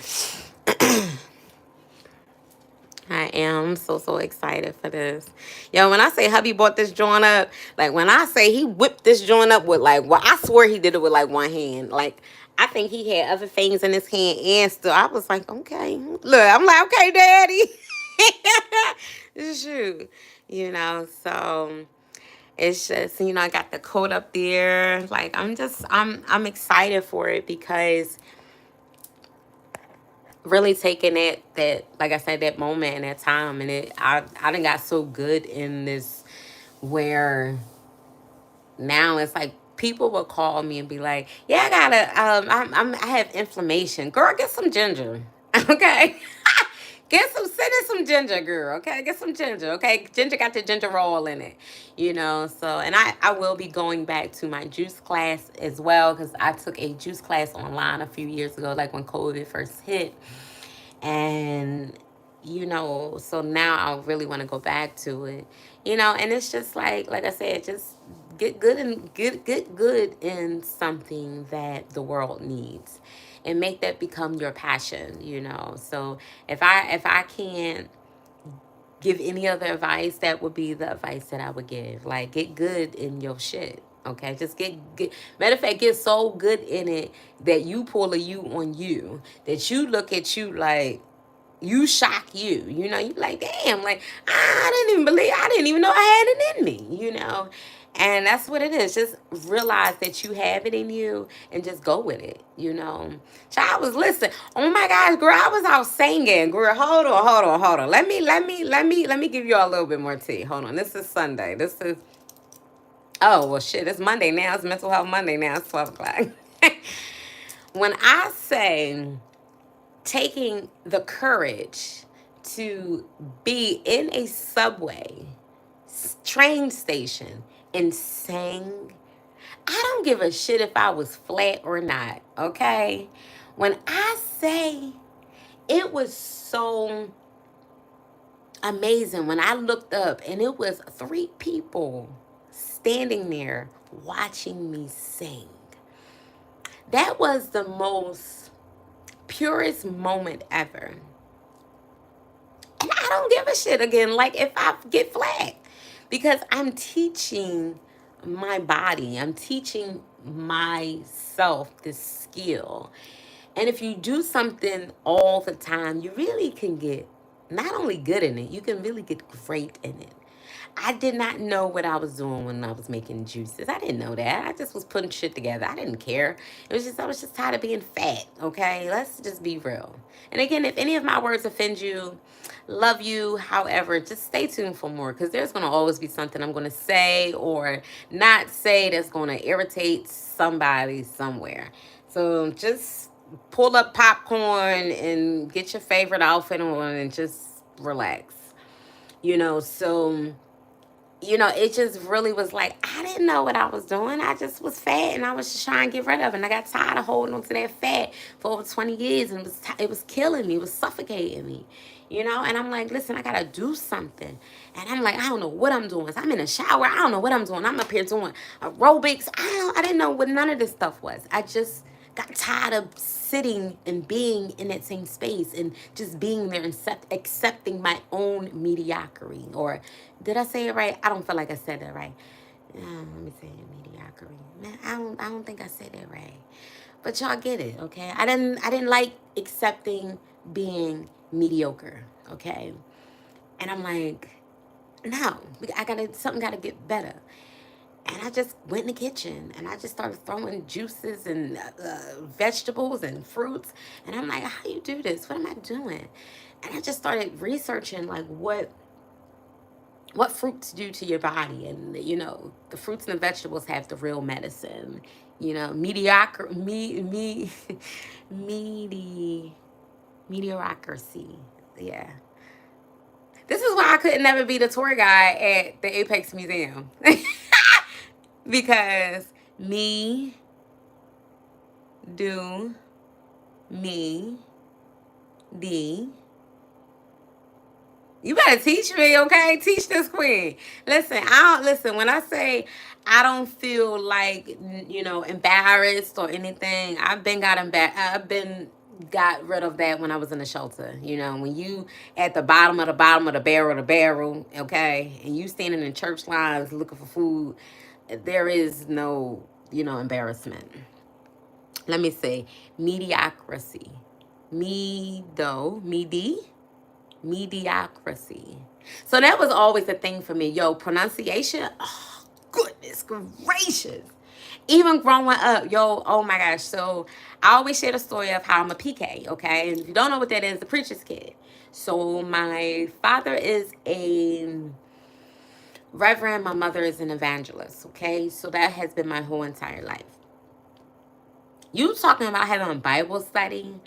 I am so excited for this. Yo, when I say hubby bought this joint up, like when I say he whipped this joint up with like, well, I swear he did it with like one hand. Like, I think he had other things in his hand and still. I was like, okay. Look, I'm like, okay, daddy. Shoot. You know, so it's just, you know, I got the coat up there. Like, I'm excited for it because really taking that like I said, that moment and that time, and I done got so good in this where now it's like people will call me and be like, yeah, I gotta I have inflammation. Girl, get some ginger. Okay. Send in some ginger, girl. Okay, get some ginger. Okay, ginger got the ginger roll in it, you know. So, and I will be going back to my juice class as well, because I took a juice class online a few years ago, like when COVID first hit. And you know, so now I really want to go back to it, you know. And it's just like I said, just get good and get good in something that the world needs, and make that become your passion, you know. So if I can't give any other advice, that would be the advice that I would give. Like, get good in your shit. Okay, just get matter of fact, get so good in it that you pull a you on you, that you look at you like you shock you. You know, you like, damn, like I didn't even know I had it in me, you know. And that's what it is. Just realize that you have it in you and just go with it, you know. Child was listening. Oh my gosh, girl, I was out singing. Girl, hold on. Let me give you all a little bit more tea. Hold on. This is Sunday. This is Oh well shit, it's Monday now. It's mental health Monday now. It's 12 o'clock. When I say taking the courage to be in a subway, train station, and sing, I don't give a shit if I was flat or not, okay? When I say it was so amazing, when I looked up and it was 3 people standing there watching me sing, that was the most purest moment ever. And I don't give a shit again, like if I get flat, because I'm teaching my body, I'm teaching myself this skill. And if you do something all the time, you really can get not only good in it, you can really get great in it. I did not know what I was doing when I was making juices. I didn't know that. I just was putting shit together. I didn't care. I was just tired of being fat, okay? Let's just be real. And again, if any of my words offend you, love you. However, just stay tuned for more, because there's going to always be something I'm going to say or not say that's going to irritate somebody somewhere. So just pull up popcorn and get your favorite outfit on and just relax. So it just really was like, I didn't know what I was doing. I just was fat and I was just trying to get rid of it. And I got tired of holding on to that fat for over 20 years, and it was killing me. It was suffocating me. And I'm like, listen, I got to do something. And I'm like, I don't know what I'm doing. So I'm in the shower. I don't know what I'm doing. I'm up here doing aerobics. I didn't know what none of this stuff was. I just got tired of sitting and being in that same space and just being there and accepting my own mediocrity. Or did I say it right? I don't feel like I said that right. Let me say mediocrity. Man, I don't think I said it right. But y'all get it, okay? I didn't like accepting being mediocre, okay? And I'm like, no, something gotta get better. And I just went in the kitchen and I just started throwing juices and vegetables and fruits. And I'm like, how do you do this? What am I doing? And I just started researching like what fruits do to your body. And, the fruits and the vegetables have the real medicine. Mediocrity. Yeah. This is why I could never be the tour guide at the Apex Museum. Because me do me D. You better teach me, okay? Teach this queen. Listen, when I say I don't feel like, embarrassed or anything, I've been got rid of that when I was in the shelter. When you at the bottom of the barrel, okay, and you standing in church lines looking for food, there is no, embarrassment. Let me say mediocrity. Mediocrity. So that was always a thing for me. Yo, pronunciation, oh, goodness gracious. Even growing up, oh my gosh. So I always share the story of how I'm a PK, okay? And if you don't know what that is, the preacher's kid. So my father is a reverend, my mother is an evangelist, okay? So that has been my whole entire life. You talking about having a Bible study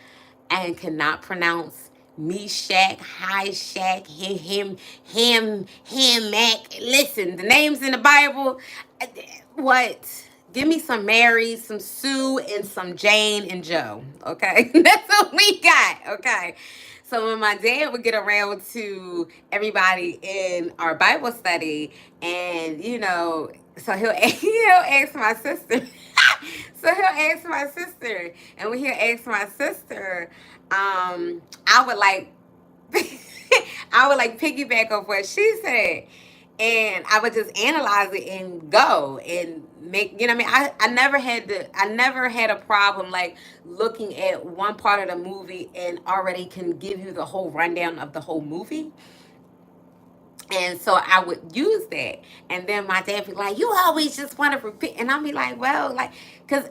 and cannot pronounce Meshach, High Shack, him, Mac. Listen, the names in the Bible, what? Give me some Mary, some Sue, and some Jane and Joe, okay? That's what we got, okay? So when my dad would get around to everybody in our Bible study, and so he'll ask my sister. So he'll ask my sister, and when he'll ask my sister, I would like, piggyback off what she said, and I would just analyze it and go and make, what I mean? I never had a problem like looking at one part of the movie and already can give you the whole rundown of the whole movie. And so I would use that. And then my dad would be like, you always just want to repeat. And I'll be like, well, because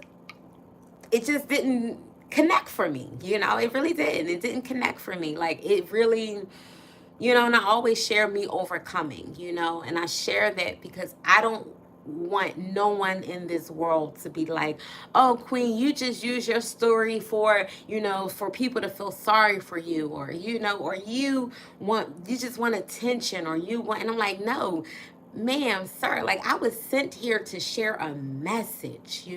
it just didn't connect for me. It really didn't. It didn't connect for me. Like, it really, and I always share me overcoming, and I share that because I don't want no one in this world to be like, oh, queen, you just use your story for, for people to feel sorry for you, or, or you just want attention, or you want, and I'm like, no, ma'am, sir, like, I was sent here to share a message,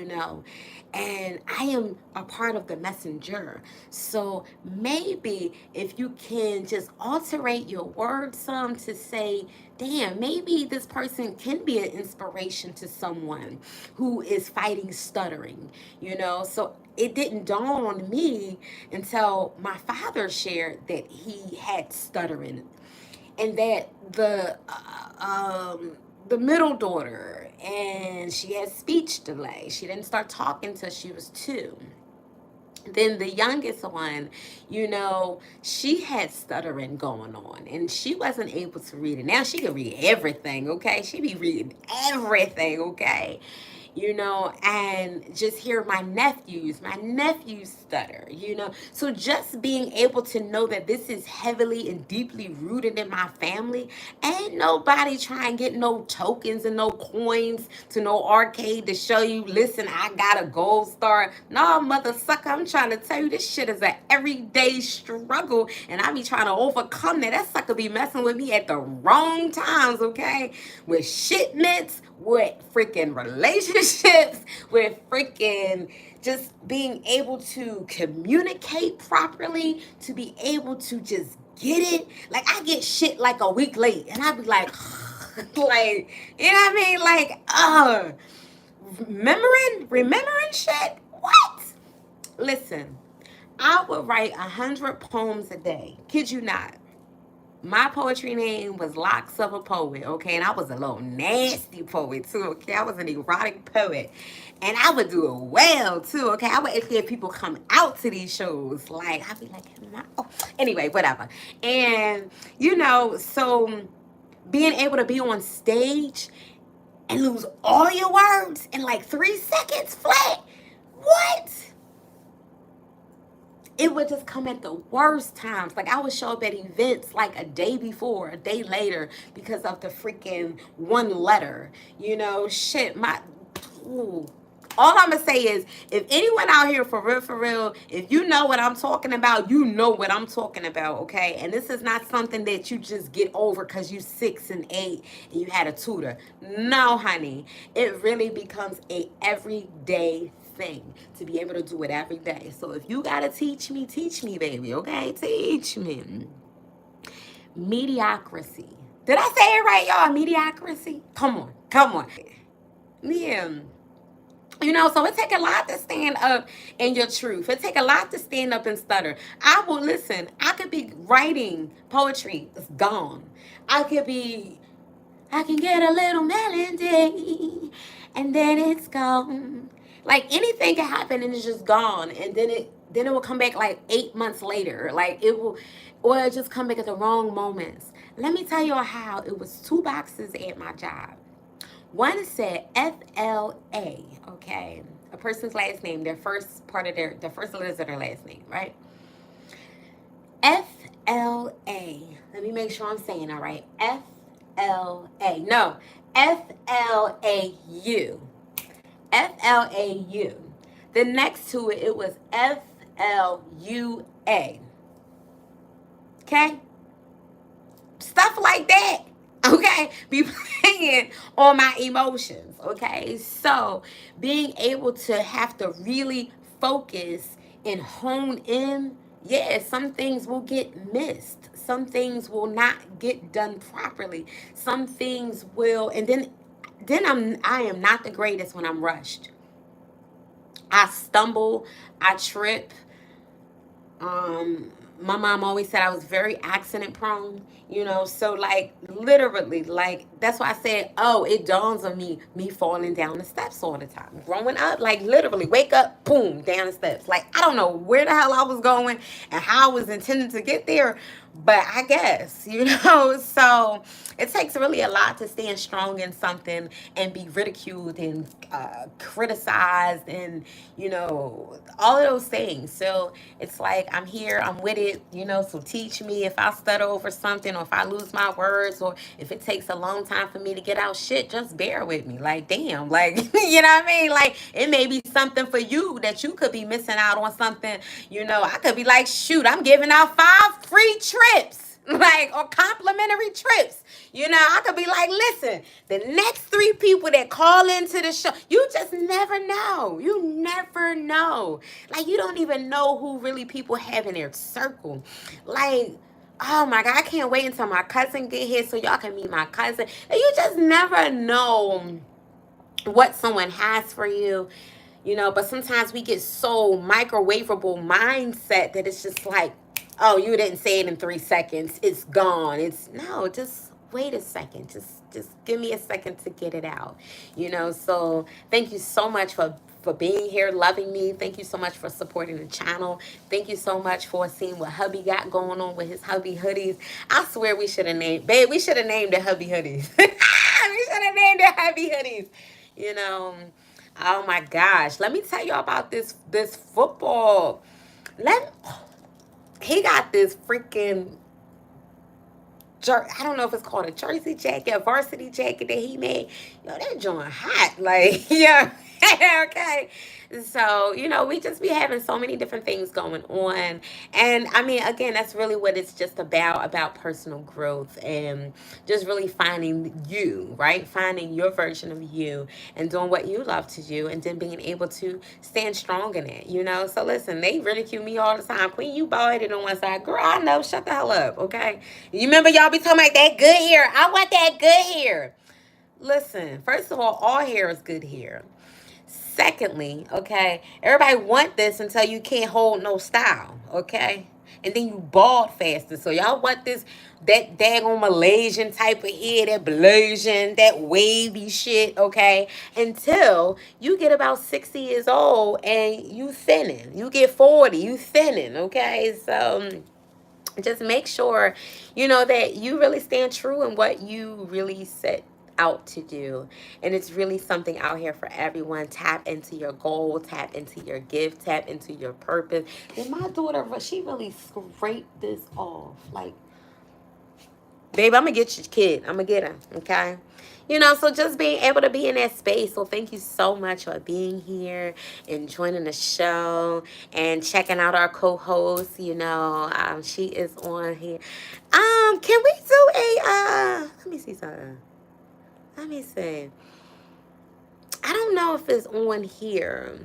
and I am a part of the messenger. So maybe if you can just alterate your words some to say, damn, maybe this person can be an inspiration to someone who is fighting stuttering, So it didn't dawn on me until my father shared that he had stuttering, and that the middle daughter, and she had speech delay. She didn't start talking till she was 2. Then the youngest one, she had stuttering going on, and she wasn't able to read it. Now she can read everything, okay? She be reading everything, okay? you know, and just hear my nephews stutter, you know. So just being able to know that this is heavily and deeply rooted in my family. Ain't nobody trying to get no tokens and no coins to no arcade to show you, listen, I got a gold star. No, mother sucker, I'm trying to tell you, this shit is an everyday struggle, and I be trying to overcome that. That sucker be messing with me at the wrong times, okay? With shipments, with freaking relationships, with freaking just being able to communicate properly, to be able to just get it. Like, I get shit like a week late, and I be like, like, you know what I mean? Like, remembering shit? What? Listen, I would write 100 poems a day. Kid you not. My poetry name was Locks of a Poet, okay? And I was a little nasty poet, too, okay? I was an erotic poet. And I would do it well, too, okay? I would actually have people come out to these shows. Like, I'd be like, oh. Anyway, whatever. And, you know, so being able to be on stage and lose all your words in like 3 seconds flat. What? It would just come at the worst times. Like, I would show up at events like a day before, a day later, because of the freaking one letter. You know, shit, ooh. All I'm gonna say is, if anyone out here for real, if you know what I'm talking about, you know what I'm talking about, okay? And this is not something that you just get over because you 6 and 8 and you had a tutor. No, honey. It really becomes a everyday thing to be able to do it every day. So if you gotta teach me, baby, okay? Teach me. Mediocrity. Did I say it right, y'all? Mediocrity? Come on. Yeah. You know, so it take a lot to stand up in your truth. It take a lot to stand up and stutter. I will listen. I could be writing poetry. It's gone. I can get a little melody and then it's gone. Like, anything can happen and it's just gone. And then it will come back like 8 months later. Like, it will, or it'll just come back at the wrong moments. Let me tell you how it was 2 boxes at my job. One said FLA, okay? A person's last name, the first letters of their last name, right? FLA. Let me make sure I'm saying it right. FLA. No, FLAU. FLAU. The next to it, it was FLUA. Okay? Stuff like that. Okay, be playing on my emotions. Okay, so being able to have to really focus and hone in, yeah, some things will get missed, some things will not get done properly, some things will, and then I am not the greatest when I'm rushed. I stumble, I trip. My mom always said I was very accident prone, you know, so like literally, like, that's why I said, oh, it dawns on me falling down the steps all the time. Growing up, like, literally wake up, boom, down the steps. Like, I don't know where the hell I was going and how I was intending to get there, but I guess, you know. So it takes really a lot to stand strong in something and be ridiculed and criticized and, you know, all of those things. So it's like, I'm here, I'm with it, you know. So teach me if I stutter over something, or if I lose my words, or if it takes a long time for me to get out shit, just bear with me. Like, damn, like, you know what I mean? Like, it may be something for you that you could be missing out on something, you know. I could be like, shoot, I'm giving out 5 free trips, like, or complimentary trips. You know, I could be like, listen, the next 3 people that call into the show, you just never know. You never know. Like, you don't even know who really people have in their circle. Like, oh my God, I can't wait until my cousin get here so y'all can meet my cousin. And you just never know what someone has for you. You know, but sometimes we get so microwavable mindset that it's just like, oh, you didn't say it in 3 seconds. It's gone. It's no, just wait a second. Just give me a second to get it out. You know, so thank you so much for being here, loving me. Thank you so much for supporting the channel. Thank you so much for seeing what hubby got going on with his hubby hoodies. I swear we should have named it hubby hoodies. We should have named it hubby hoodies. You know, Oh my gosh. Let me tell you about this football. Let He got this freaking I don't know if it's called a jersey jacket, a varsity jacket that he made. Yo, that joint hot. Like, yeah. Okay. So, we just be having so many different things going on. And I mean, again, that's really what it's just about personal growth and just really finding you, right? Finding your version of you and doing what you love to do and then being able to stand strong in it. So listen, they ridicule me all the time. Queen, you bald headed on one side. Girl, I know, shut the hell up, okay? You remember y'all be talking about that good hair. I want that good hair. Listen, first of all hair is good hair. Secondly, okay, everybody want this until you can't hold no style, okay? And then you bald faster. So y'all want that daggone Malaysian type of hair, that Blasian, that wavy shit, okay? Until you get about 60 years old and you thinning. You get 40, you thinning, okay? So just make sure that you really stand true in what you really set out to do, and it's really something out here for everyone. Tap into your goal, tap into your gift, tap into your purpose. And my daughter, she really scraped this off. Like, babe, I'm gonna get your kid. I'm gonna get her, okay? So just being able to be in that space. So thank you so much for being here and joining the show and checking out our co-host. She is on here. Can we do let me see something. Let me see. I don't know if it's on here.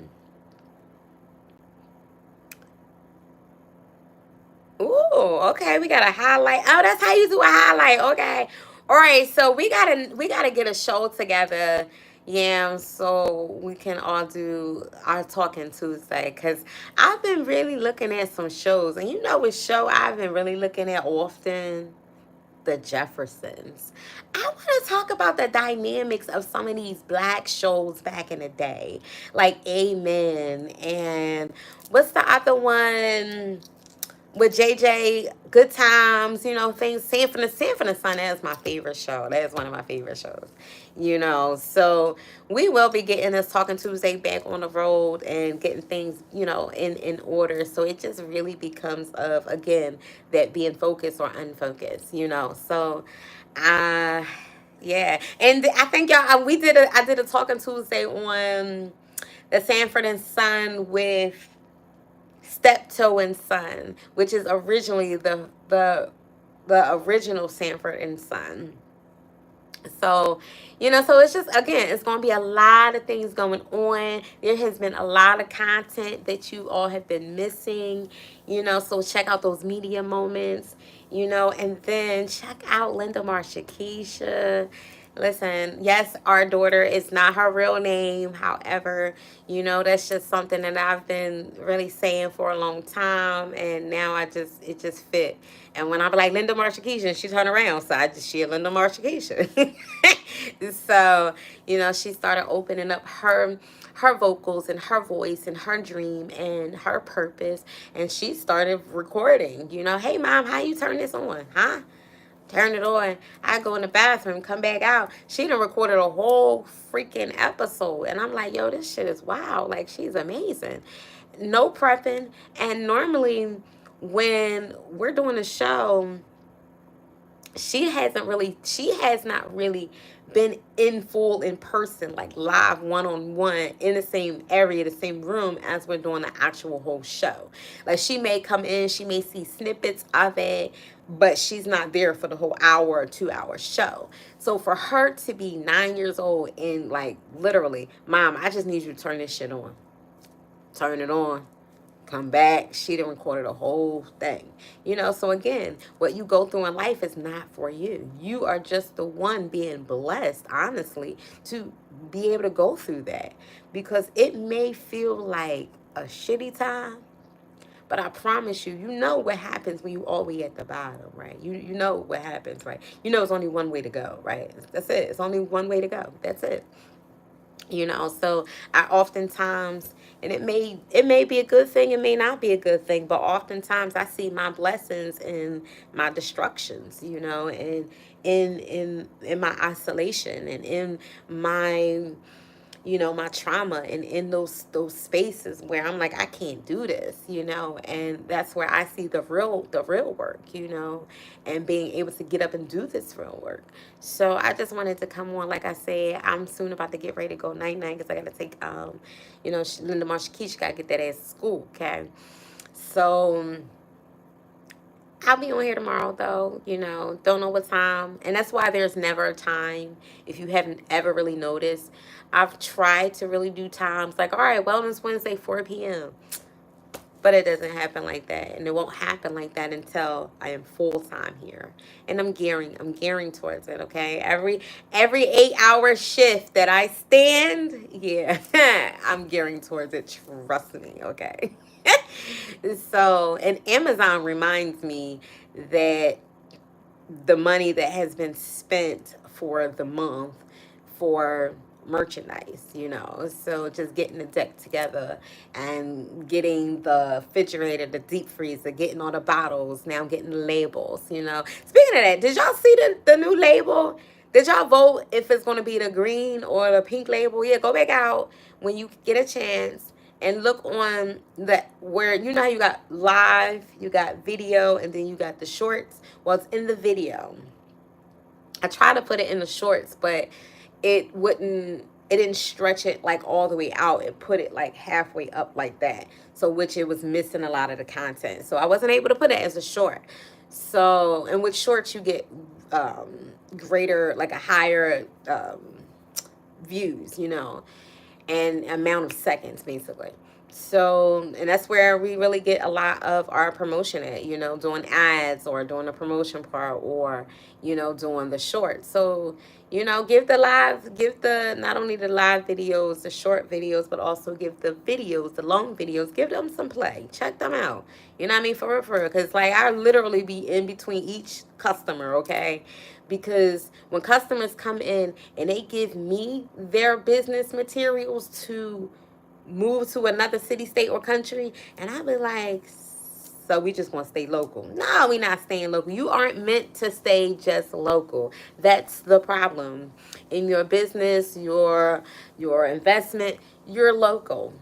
Ooh, okay. We got a highlight. Oh, that's how you do a highlight. Okay. All right. So we gotta get a show together. Yeah, so we can all do our talking Tuesday. Cause I've been really looking at some shows, and what show I've been really looking at often? The Jeffersons. I want to talk about the dynamics of some of these black shows back in the day, like Amen and what's the other one? With JJ, Good Times, things. Sanford and Son, that is my favorite show. That is one of my favorite shows. So we will be getting this Talking Tuesday back on the road and getting things, in order. So it just really becomes of, again, that being focused or unfocused, So, yeah. And I think y'all, I did a Talking Tuesday on the Sanford and Son with Steptoe and Son, which is originally the original Sanford and Son. So, so it's just, again, it's going to be a lot of things going on. There has been a lot of content that you all have been missing, so check out those media moments, and then check out Linda Marsha Keisha. Listen, yes, our daughter is not her real name. However, that's just something that I've been really saying for a long time. And now it just fit. And when I be like Linda Marsha Keisha, she turn around. So I just share Linda Marsha Keisha. So, she started opening up her vocals and her voice and her dream and her purpose. And she started recording, hey, mom, how you turn this on? Huh? Turn it on. I go in the bathroom, come back out. She done recorded a whole freaking episode. And I'm like, yo, this shit is wild. Like, she's amazing. No prepping. And normally when we're doing a show, she has not really been in full in person, like live one-on-one in the same area, the same room as we're doing the actual whole show. Like, she may come in, she may see snippets of it, but she's not there for the whole hour or 2 hour show. So for her to be 9 years old and like literally, mom, I just need you to turn this shit on. Turn it on, come back. She done recorded a whole thing. So again, what you go through in life is not for you. You are just the one being blessed, honestly, to be able to go through that. Because it may feel like a shitty time, but I promise you, what happens when you all the way at the bottom, right? You know what happens, right? It's only one way to go, right? That's it. It's only one way to go. That's it. So I oftentimes, and it may be a good thing, it may not be a good thing, but oftentimes I see my blessings in my destructions, and in my isolation and in my you know, my trauma, and in those spaces where I'm like, I can't do this, you know, and that's where I see the real work, you know, and being able to get up and do this real work. So I just wanted to come on. Like I said, I'm soon about to get ready to go night night because I got to take you know, Linda Marsha Keisha got to get that ass to school. Okay, so I'll be on here tomorrow though, you know, don't know what time. And that's why there's never a time, if you haven't ever really noticed. I've tried to really do times like, all right, Wellness Wednesday, 4 p.m. But it doesn't happen like that. And it won't happen like that until I am full time here. And I'm gearing towards it, okay? Every 8-hour shift that I stand, yeah, I'm gearing towards it. Trust me, okay? So, and Amazon reminds me that the money that has been spent for the month for merchandise, you know. So just getting the deck together and getting the refrigerator, the deep freezer, getting all the bottles, now getting the labels, you know. Speaking of that, did y'all see the new label? Did y'all vote if it's going to be the green or the pink label? Yeah, go back out when you get a chance and look on that, where you know how you got live, you got video, and then you got the shorts. Well, it's in the video. I tried to put it in the shorts, but it didn't stretch it like all the way out. It put it like halfway up like that. So which it was missing a lot of the content. So I wasn't able to put it as a short. So, and with shorts you get greater, like a higher views, you know, and amount of seconds basically. So, and that's where we really get a lot of our promotion at, you know, doing ads or doing the promotion part, or, you know, doing the shorts. So, you know, give the, not only the live videos, the short videos, but also give the videos, the long videos, give them some play. Check them out. You know what I mean? For real, for real. Because, like, I literally be in between each customer, okay? Because when customers come in and they give me their business materials to move to another city, state, or country, and I'll be like, so we just want to stay local. No, we not staying local. You aren't meant to stay just local. That's the problem. In your business, your investment, you're local.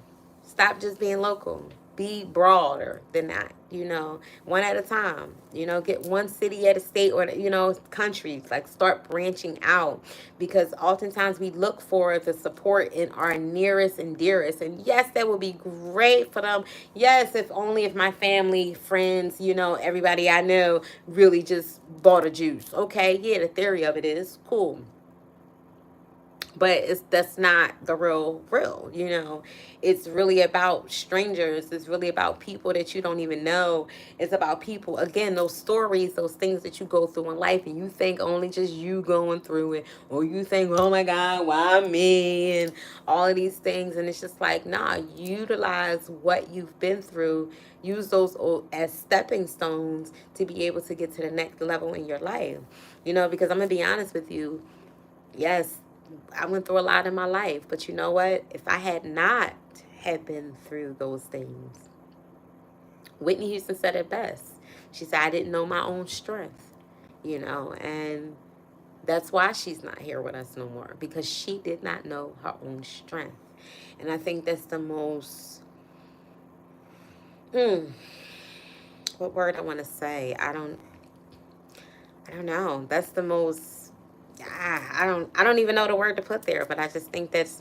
Stop just being local. Be broader than that, you know, one at a time. You know, get one city at a state, or, you know, countries. Like, start branching out, because oftentimes we look for the support in our nearest and dearest. And yes, that would be great for them. Yes, if only if my family, friends, you know, everybody I know really just bought a juice. Okay, yeah, the theory of it is cool, but that's not the real, you know. It's really about strangers. It's really about people that you don't even know. It's about people, again, those stories, those things that you go through in life, and you think only just you going through it, or you think, oh my God, why me, and all of these things. And it's just like, nah, utilize what you've been through, use those as stepping stones to be able to get to the next level in your life, you know. Because I'm gonna be honest with you, yes, I went through a lot in my life, but you know what? If I had not had been through those things, Whitney Houston said it best. She said, I didn't know my own strength, you know, and that's why she's not here with us no more, because she did not know her own strength. And I think that's the most, what word I want to say? I don't know. That's the most, I don't even know the word to put there, but I just think that's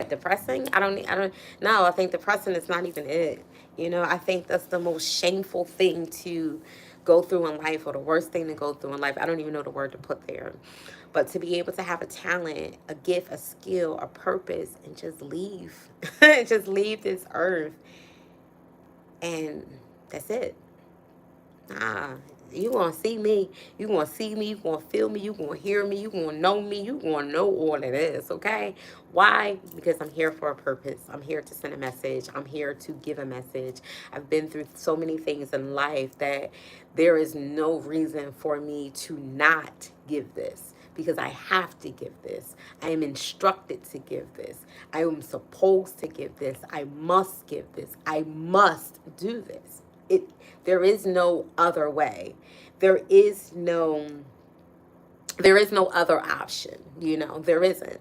depressing. I don't no, I think depressing is not even it. You know, I think that's the most shameful thing to go through in life, or the worst thing to go through in life. I don't even know the word to put there. But to be able to have a talent, a gift, a skill, a purpose, and just leave, just leave this earth, and that's it. Nah, you gonna see me. You gonna see me. You gonna feel me. You gonna hear me. You gonna know me. You gonna know all of this, okay? Why? Because I'm here for a purpose. I'm here to send a message. I'm here to give a message. I've been through so many things in life that there is no reason for me to not give this, because I have to give this. I am instructed to give this. I am supposed to give this. I must give this. I must do this. There is no other way. There is no other option, you know. There isn't.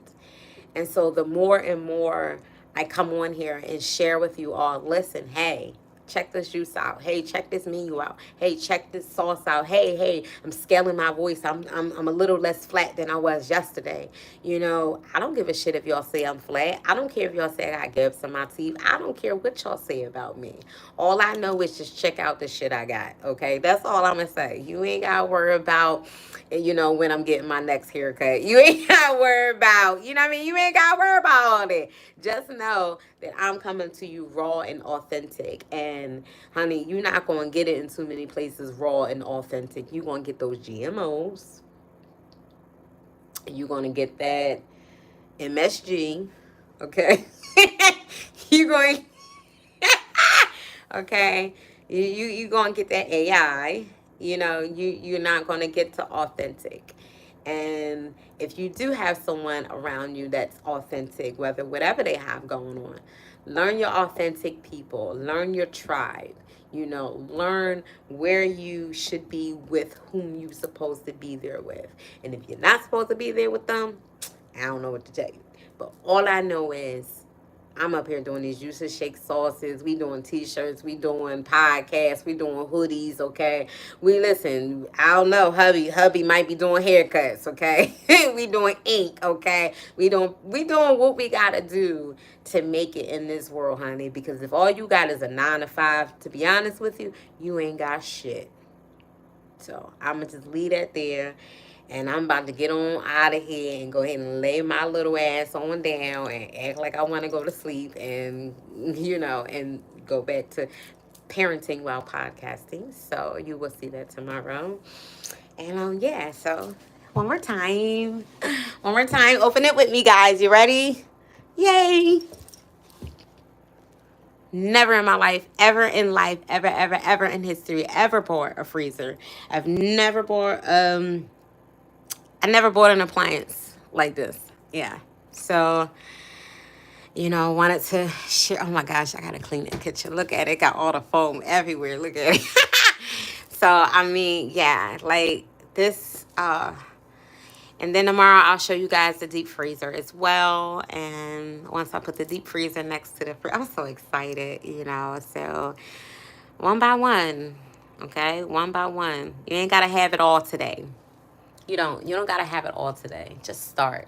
And so the more and more I come on here and share with you all, listen, hey, check this juice out. Hey, check this menu out. Hey, check this sauce out. Hey, I'm scaling my voice. I'm a little less flat than I was yesterday. You know, I don't give a shit if y'all say I'm flat. I don't care if y'all say I got gaps in my teeth. I don't care what y'all say about me. All I know is just check out the shit I got. Okay, that's all I'm gonna say. You ain't gotta worry about, you know, when I'm getting my next haircut. You ain't gotta worry about, you know what I mean? You ain't gotta worry about all that. Just know that I'm coming to you raw and authentic. And honey, you're not gonna get it in too many places raw and authentic. You're gonna get those GMOs. You're gonna get that MSG. Okay. You're going okay. You gonna get that AI. You know, you're not gonna get to authentic. And if you do have someone around you that's authentic, whatever they have going on, learn your authentic people, learn your tribe, you know, learn where you should be with whom you're supposed to be there with. And if you're not supposed to be there with them, I don't know what to tell you. But all I know is I'm up here doing these juices, shake sauces. We doing t-shirts. We doing podcasts. We doing hoodies. Okay. We listen. I don't know. Hubby might be doing haircuts. Okay. We doing ink. Okay. We doing what we gotta do to make it in this world, honey. Because if all you got is a 9 to 5, to be honest with you, you ain't got shit. So I'ma just leave that there. And I'm about to get on out of here and go ahead and lay my little ass on down and act like I want to go to sleep and, you know, and go back to parenting while podcasting. So you will see that tomorrow. And yeah, so one more time. One more time. Open it with me, guys. You ready? Yay. Never in my life, ever in life, ever in history, ever bought a freezer. I never bought an appliance like this. Yeah. So, you know, wanted to share. Oh my gosh, I gotta clean the kitchen. Look at it. Got all the foam everywhere. Look at it. So, I mean, yeah, like this. And then tomorrow I'll show you guys the deep freezer as well. And once I put the deep freezer next to the I'm so excited, you know. So, one by one, okay? One by one. You ain't gotta have it all today. You don't gotta have it all today. Just start.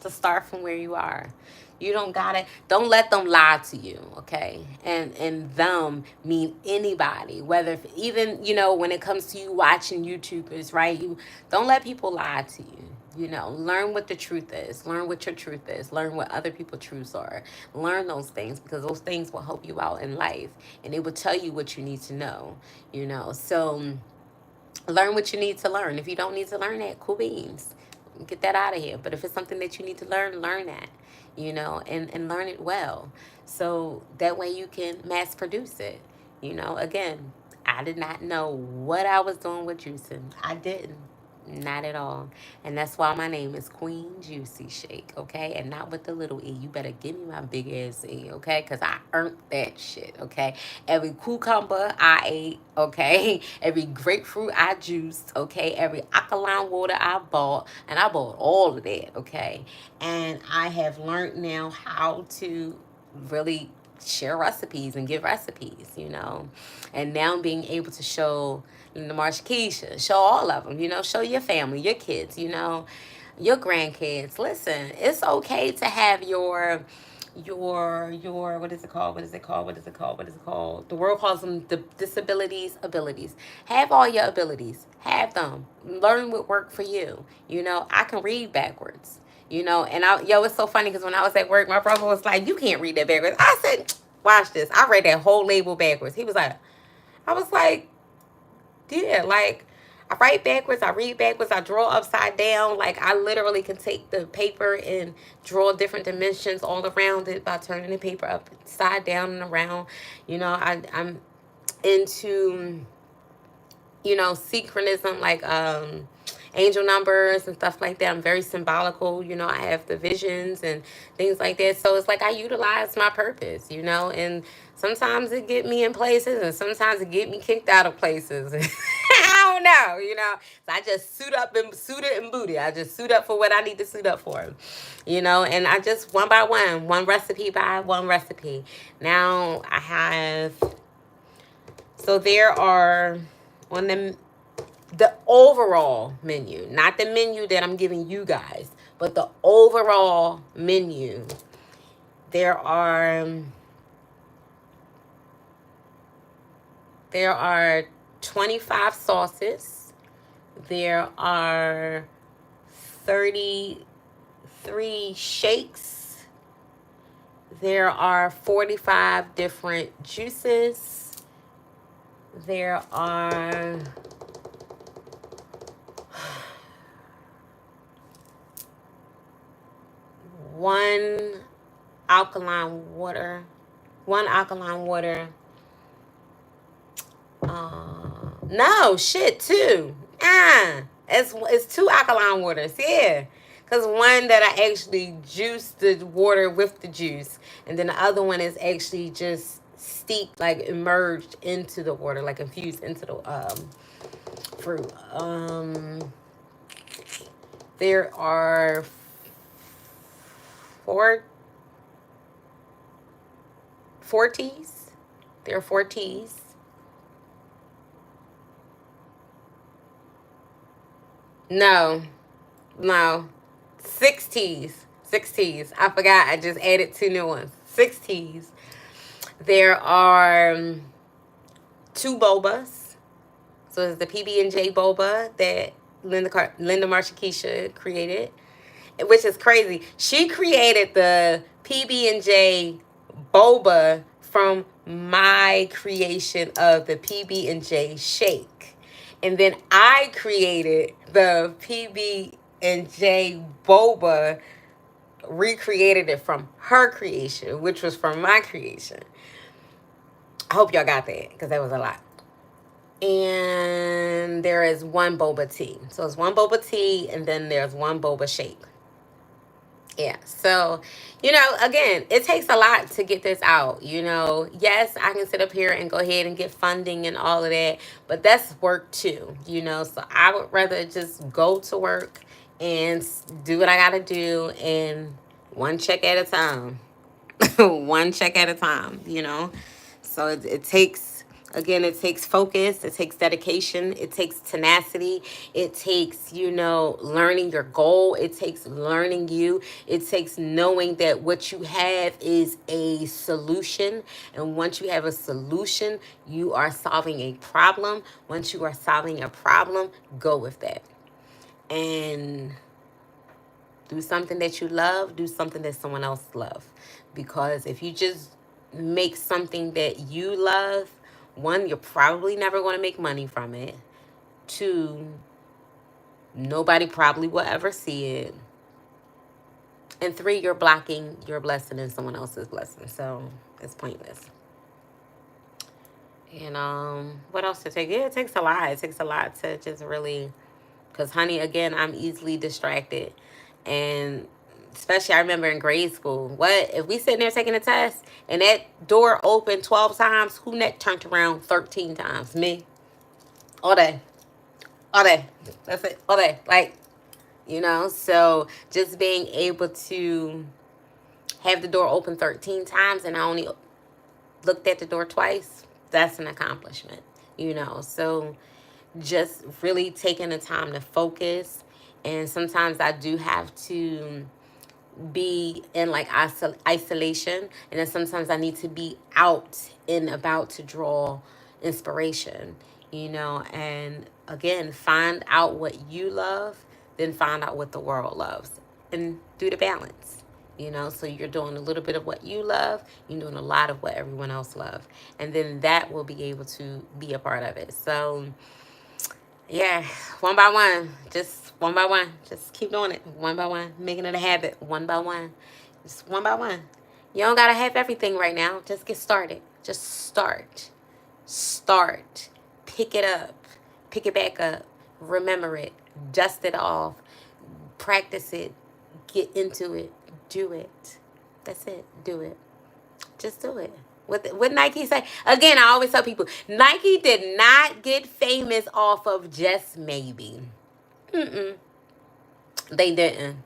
Just start from where you are. You don't let them lie to you, okay? And them mean anybody, whether even, you know, when it comes to you watching YouTubers, right? You don't let people lie to you. You know, learn what the truth is. Learn what your truth is. Learn what other people's truths are. Learn those things because those things will help you out in life and it will tell you what you need to know, you know. So learn what you need to learn. If you don't need to learn that, cool beans. Get that out of here. But if it's something that you need to learn that, you know, and learn it well. So that way you can mass produce it. You know, again, I did not know what I was doing with juicing. I didn't. Not at all. And that's why my name is Queen Juicy Shake, okay? And not with the little E. You better give me my big ass E, okay? Because I earned that shit, okay? Every cucumber I ate, okay? Every grapefruit I juiced, okay? Every alkaline water I bought. And I bought all of that, okay? And I have learned now how to really share recipes and give recipes, you know? And now being able to show the Keisha, show all of them, you know, show your family, your kids, you know, your grandkids. Listen, it's okay to have your what is it called? The world calls them the disabilities abilities. Have all your abilities. Have them. Learn what worked for you. You know, I can read backwards. You know, and it's so funny because when I was at work, my brother was like, "You can't read that backwards." I said, "Watch this." I read that whole label backwards. He was like, I was like, yeah, like I write backwards, I read backwards, I draw upside down. Like I literally can take the paper and draw different dimensions all around it by turning the paper upside down and around. You know, I'm into, you know, synchronism, like angel numbers and stuff like that. I'm very symbolical, you know. I have the visions and things like that. So it's like I utilize my purpose, you know, and sometimes it get me in places and sometimes it get me kicked out of places. I don't know, you know. So I just suit it and booty. I just suit up for what I need to suit up for, you know, and I just one by one recipe by one recipe. Now I have, so there are on the overall menu, not the menu that I'm giving you guys, but the overall menu. There are 25 sauces. There are 33 shakes. There are 45 different juices. There are one alkaline water. No, shit, two. It's two alkaline waters, yeah. Because one that I actually juice the water with the juice, and then the other one is actually just steeped, like immersed into the water, like infused into the fruit. There are four teas. There are 4 teas. No. 6 teas. 6 teas. I forgot. I just added 2 new ones. 6 teas. There are 2 bobas. So it's the PB&J boba that Linda Marshakisha created, which is crazy. She created the PB&J boba from my creation of the PB&J shake. And then I created the PB&J boba, recreated it from her creation, which was from my creation. I hope y'all got that, because that was a lot. And there is 1 boba tea. So it's 1 boba tea, and then there's 1 boba shake. Yeah, so, you know, again, it takes a lot to get this out, you know. Yes, I can sit up here and go ahead and get funding and all of that, but that's work too, you know. So I would rather just go to work and do what I got to do, and one check at a time. One check at a time, you know. So it takes, again, it takes focus, it takes dedication, it takes tenacity, it takes, you know, learning your goal, it takes learning you, it takes knowing that what you have is a solution. And once you have a solution, you are solving a problem. Once you are solving a problem, go with that. And do something that you love, do something that someone else loves. Because if you just make something that you love, 1, you're probably never going to make money from it. 2, nobody probably will ever see it. And 3, you're blocking your blessing and someone else's blessing. So it's pointless. And what else to take? Yeah, it takes a lot. It takes a lot to just really, because honey, again, I'm easily distracted. And especially I remember in grade school, what if we sitting there taking a test and that door opened 12 times, who neck turned around 13 times? Me. All day. That's it. All day. Like, you know, so just being able to have the door open 13 times and I only looked at the door twice, that's an accomplishment, you know. So just really taking the time to focus. And sometimes I do have to be in like isolation, and then sometimes I need to be out and about to draw inspiration, you know. And again, find out what you love, then find out what the world loves, and do the balance, you know. So you're doing a little bit of what you love, you're doing a lot of what everyone else loves, and then that will be able to be a part of it. So yeah, one by one, just one by one, just keep doing it one by one, making it a habit one by one, just one by one. You don't gotta have everything right now. Just get started. Just start, pick it up, pick it back up, remember it, Dust it off. Practice it. Get into it. Do it. That's it. Do it. Just do it. What Nike say? Again, I always tell people, Nike did not get famous off of just maybe. Mm-mm. They didn't.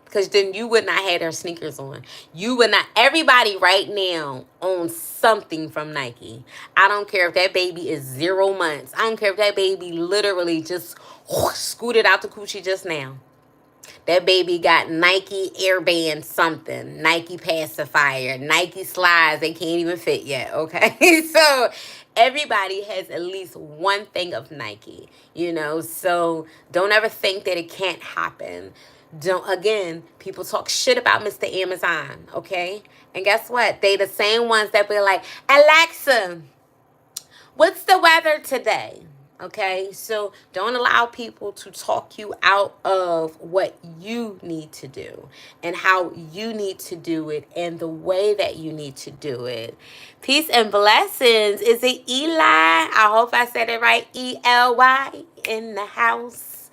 Because then you would not have their sneakers on. You would not. Everybody right now owns something from Nike. I don't care if that baby is 0 months. I don't care if that baby literally just scooted out the coochie just now. That baby got Nike Airband something, Nike pacifier, Nike slides. They can't even fit yet, okay? So everybody has at least one thing of Nike, you know? So don't ever think that it can't happen. Again, people talk shit about Mr. Amazon, okay? And guess what? They the same ones that be like, Alexa, what's the weather today? Okay, so don't allow people to talk you out of what you need to do and how you need to do it and the way that you need to do it. Peace and blessings. Is it Eli? I hope I said it right. ELY in the house.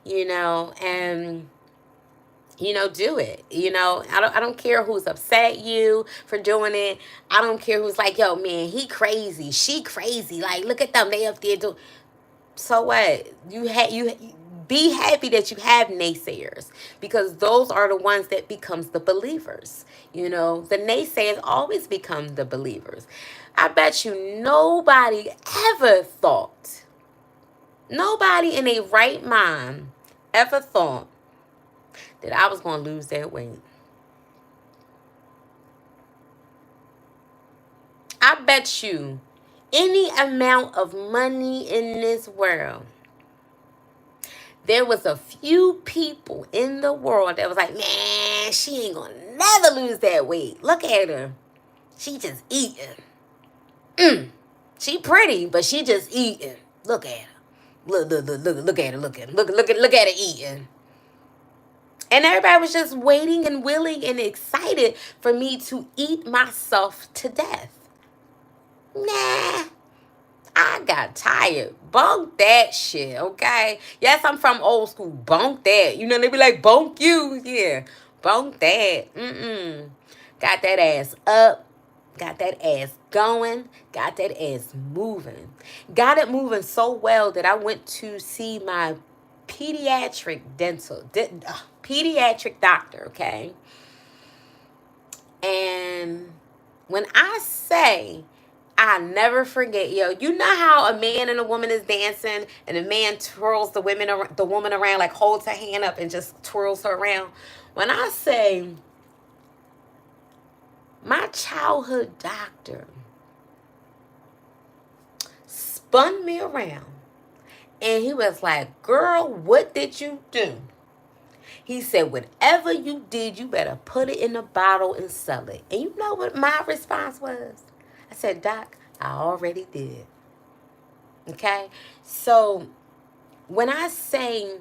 You know, and do it. I don't care who's upset at you for doing it. I don't care who's like, yo, man, he crazy, she crazy. Like, look at them, they up there doing. So what? You be happy that you have naysayers, because those are the ones that becomes the believers. The naysayers always become the believers. I bet you nobody ever thought, nobody in a right mind ever thought that I was going to lose that weight. I bet you any amount of money in this world, there was a few people in the world that was like, man, she ain't going to never lose that weight. Look at her. She just eating. She pretty, but she just eating. Look at her. Look at her. Look at her eating. And everybody was just waiting and willing and excited for me to eat myself to death. Nah, I got tired. Bunk that shit, okay? Yes, I'm from old school. Bunk that. They be like, bunk you. Yeah, bunk that. Got that ass up. Got that ass going. Got that ass moving. Got it moving so well that I went to see my pediatric doctor, okay? And when I say, I never forget, you know how a man and a woman is dancing and a man twirls the woman around, like holds her hand up and just twirls her around? When I say my childhood doctor spun me around and he was like, girl, what did you do? He said, whatever you did, you better put it in a bottle and sell it. And you know what my response was? I said, Doc, I already did. Okay? So when I say,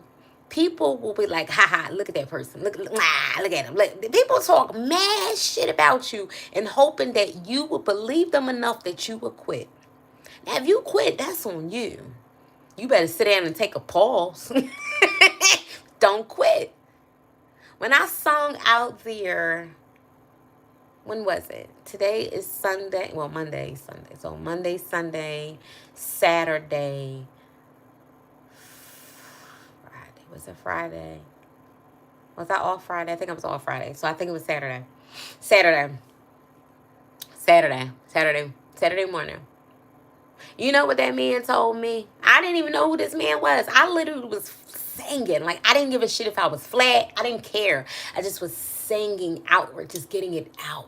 people will be like, ha, look at that person. Look at him. People talk mad shit about you and hoping that you will believe them enough that you will quit. Now, if you quit, that's on you. You better sit down and take a pause. Don't quit. When I sung out there, when was it? Today is Sunday. Well, Monday, Sunday. So Monday, Sunday, Saturday, Friday. Was it Friday? Was I off Friday? I think I was off Friday. So I think it was Saturday. Saturday morning. You know what that man told me? I didn't even know who this man was. I literally was singing. Like, I didn't give a shit if I was flat. I didn't care. I just was singing outward, just getting it out.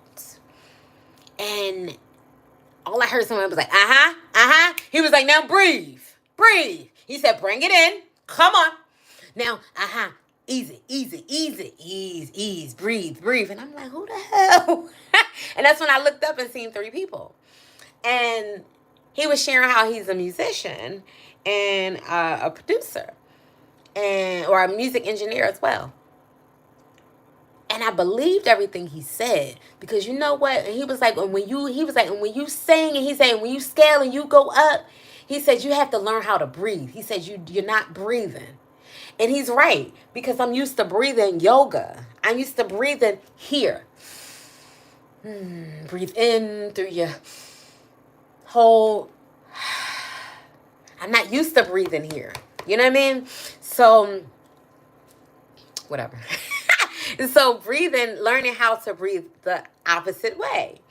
And all I heard someone was like, He was like, now breathe. He said, bring it in. Come on. Now, easy, breathe. And I'm like, who the hell? And that's when I looked up and seen 3 people. And he was sharing how he's a musician and a producer or a music engineer as well. And I believed everything he said, because you know what? And he was like, when you sing, and he's saying, when you scale and you go up, He said, you have to learn how to breathe. He said, you're not breathing. And he's right, because I'm used to breathing yoga. I'm used to breathing here. Breathe in through your whole... I'm not used to breathing here. You know what I mean? So, whatever. So breathing, learning how to breathe the opposite way.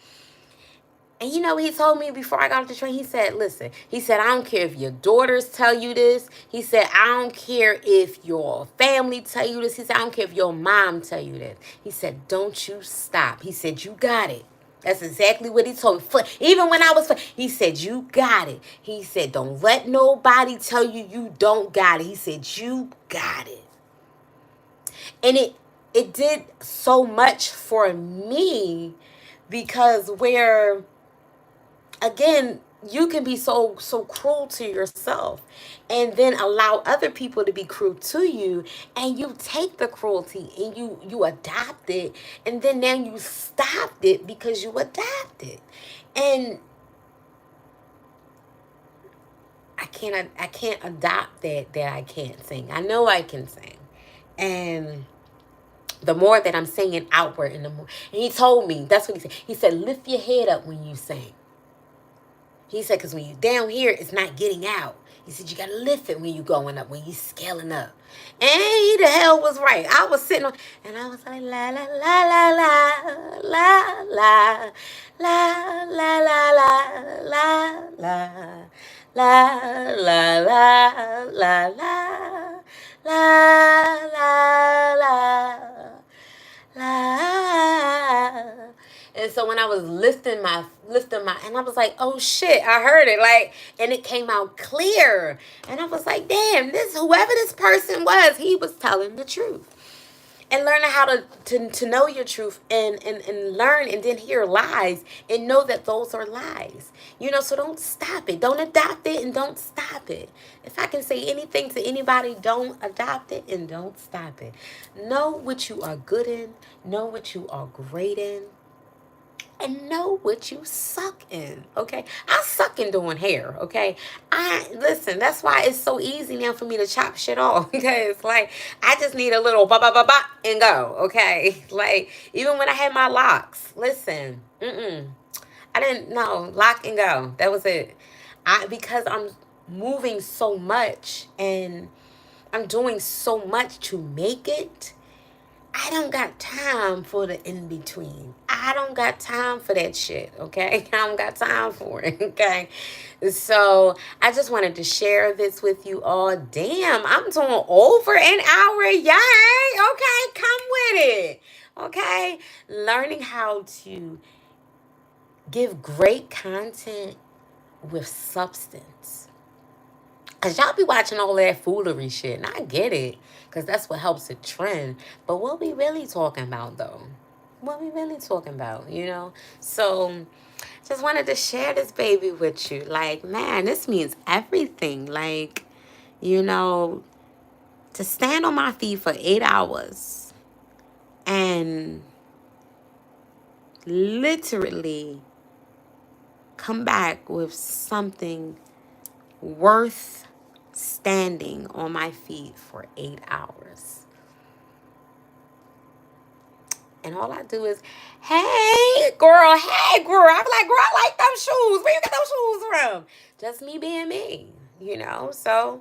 And you know, he told me before I got off the train, he said, listen, he said, I don't care if your daughters tell you this. He said, I don't care if your family tell you this. He said, I don't care if your mom tell you this. He said, don't you stop. He said, you got it. That's exactly what he told me. Even when I was, he said, you got it. He said, don't let nobody tell you you don't got it. He said, you got it. And it did so much for me, because where, again, you can be so cruel to yourself and then allow other people to be cruel to you, and you take the cruelty and you adopt it, and then now you stopped it because you adapted. And I can't adopt that I can't sing. I know I can sing. And the more that I'm singing outward, and the more, and he told me, that's what he said. He said, lift your head up when you sing. He said, because when you down here, it's not getting out. He said, you got to lift it when you going up, when you scaling up. And he the hell was right. I was sitting on, and I was like, la, la, la, la, la, la, la, la, la, la, la, la, la, la, la, la, la, la, la. And so when I was lifting my, and I was like, oh shit, I heard it, like, and it came out clear. And I was like, damn, whoever this person was, he was telling the truth. And learning how to know your truth and learn and then hear lies and know that those are lies. You know, so don't stop it. Don't adopt it and don't stop it. If I can say anything to anybody, don't adopt it and don't stop it. Know what you are good in. Know what you are great in. And know what you suck in, okay? I suck in doing hair, okay? Listen, that's why it's so easy now for me to chop shit off, because, like, I just need a little ba-ba-ba-ba and go, okay? Like, even when I had my locks, listen, I didn't know, lock and go. That was it. Because I'm moving so much and I'm doing so much to make it, I don't got time for the in-between. I don't got time for that shit, okay? I don't got time for it, okay? So I just wanted to share this with you all. Damn, I'm doing over an hour. Yay! Okay, come with it, okay? Learning how to give great content with substance. Because y'all be watching all that foolery shit, and I get it, because that's what helps it trend. But what we really talking about, though? What we really talking about, you know? So, just wanted to share this baby with you. Like, man, this means everything. Like, you know, to stand on my feet for 8 hours and literally come back with something worth standing on my feet for 8 hours. And all I do is, hey, girl. I'm like, girl, I like those shoes. Where you get those shoes from? Just me being me, you know? So,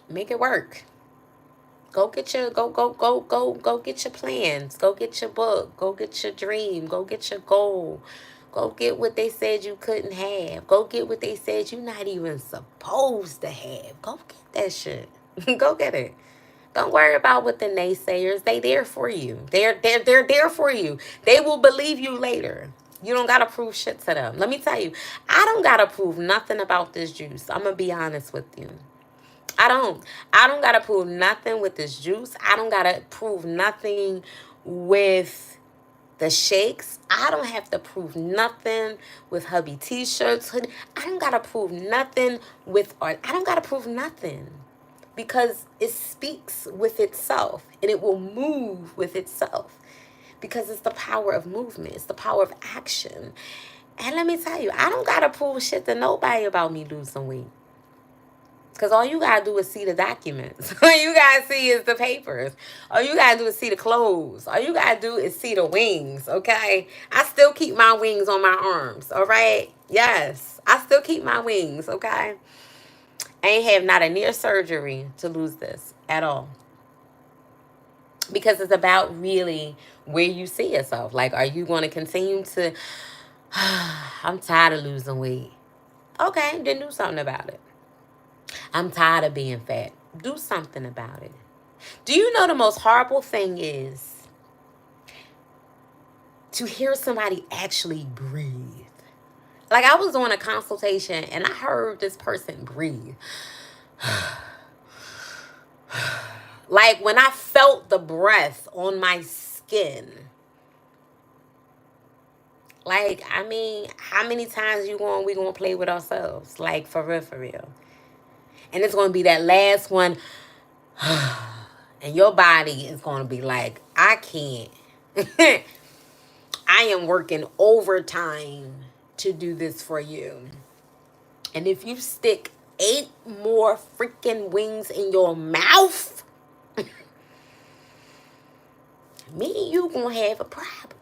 make it work. Go get your, go get your plans. Go get your book. Go get your dream. Go get your goal. Go get what they said you couldn't have. Go get what they said you're not even supposed to have. Go get that shit. Go get it. Don't worry about what the naysayers. They there for you. They're there for you. They will believe you later. You don't gotta prove shit to them. Let me tell you, I don't gotta prove nothing about this juice. I'm gonna be honest with you. I don't gotta prove nothing with this juice. I don't gotta prove nothing with the shakes. I don't have to prove nothing with hubby t-shirts. I don't gotta prove nothing with art. I don't gotta prove nothing, because it speaks with itself and it will move with itself, because it's the power of movement. It's the power of action. And let me tell you, I don't got to prove shit to nobody about me losing weight. Because all you got to do is see the documents. All you got to see is the papers. All you got to do is see the clothes. All you got to do is see the wings, okay? I still keep my wings on my arms, all right? Yes, I still keep my wings, okay? I ain't have not a near surgery to lose this at all. Because it's about really where you see yourself. Like, are you going to continue to, I'm tired of losing weight. Okay, then do something about it. I'm tired of being fat. Do something about it. Do you know the most horrible thing is to hear somebody actually breathe? Like, I was doing a consultation and I heard this person breathe. Like, when I felt the breath on my skin. Like, I mean, how many times we gonna play with ourselves? Like, for real, for real. And it's gonna be that last one. And your body is gonna be like, I can't. I am working overtime to do this for you. And if you stick 8 more freaking wings in your mouth, me and you gonna have a problem.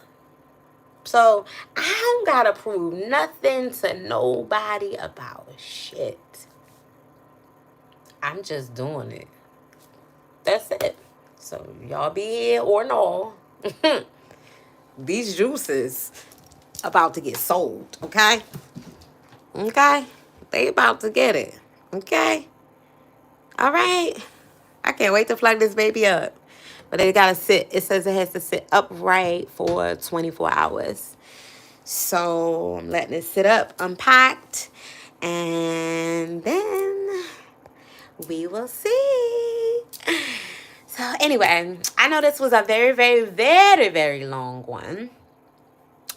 So I don't gotta prove nothing to nobody about shit. I'm just doing it. That's it. So y'all be here or no. These juices about to get sold, okay? Okay? They about to get it. Okay? All right? I can't wait to plug this baby up. But it gotta sit. It says it has to sit upright for 24 hours. So I'm letting it sit up, unpacked. And then we will see. So anyway, I know this was a very, very, very, very long one.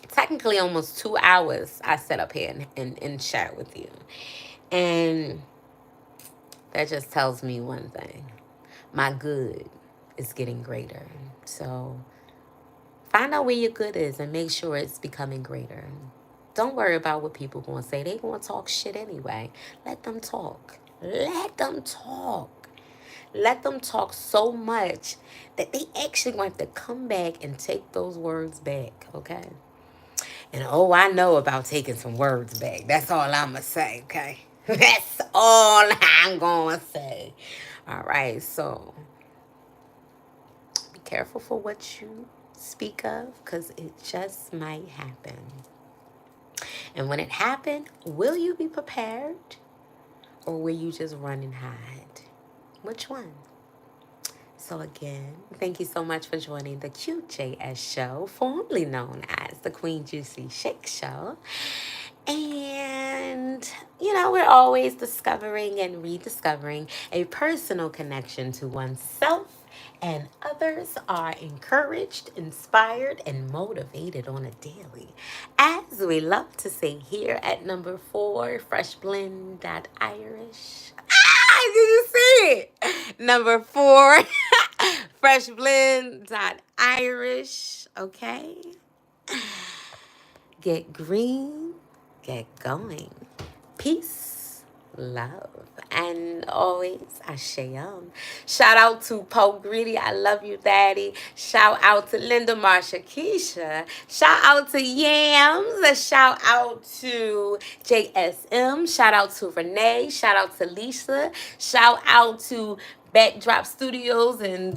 Technically almost 2 hours I set up here and share with you. And that just tells me one thing. My good is getting greater. So find out where your good is and make sure it's becoming greater. Don't worry about what people going to say. They going to talk shit anyway. Let them talk. Let them talk. Let them talk so much that they actually want to come back and take those words back, okay? And oh, I know about taking some words back. That's all I'm going to say, okay? That's all I'm going to say. All right, so be careful for what you speak of because it just might happen. And when it happened, will you be prepared or will you just run and hide? Which one? So again, thank you so much for joining the QJS show, formerly known as the Queen Juicy Shake Show. And, you know, we're always discovering and rediscovering a personal connection to oneself, and others are encouraged, inspired, and motivated on a daily. As we love to say here at number 4, freshblend.irish. Did you see it? Number 4, freshblend.irish. Okay. Get green, get going. Peace, love, and always Ashayam. Shout out to Poe Greedy. I love you, Daddy. Shout out to Linda Marsha Keisha. Shout out to Yams. Shout out to JSM. Shout out to Renee. Shout out to Lisa. Shout out to Backdrop Studios and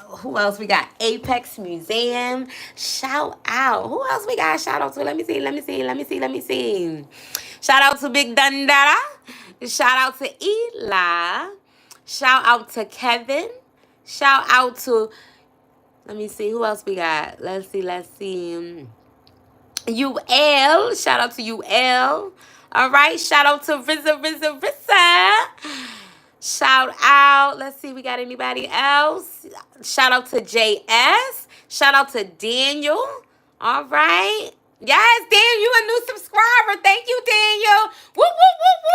who else we got? Apex Museum. Shout out. Who else we got? Shout out to. Let me see. Shout out to Big Dundada. Shout out to Ela. Shout out to Kevin. Shout out to. Let me see. Who else we got? Let's see. UL. Shout out to UL. All right. Shout out to Rizza. Shout out. Let's see. We got anybody else? Shout out to JS. Shout out to Daniel. All right. Yes, Daniel, you a new subscriber. Thank you, Daniel. Woo, woo, woo, woo.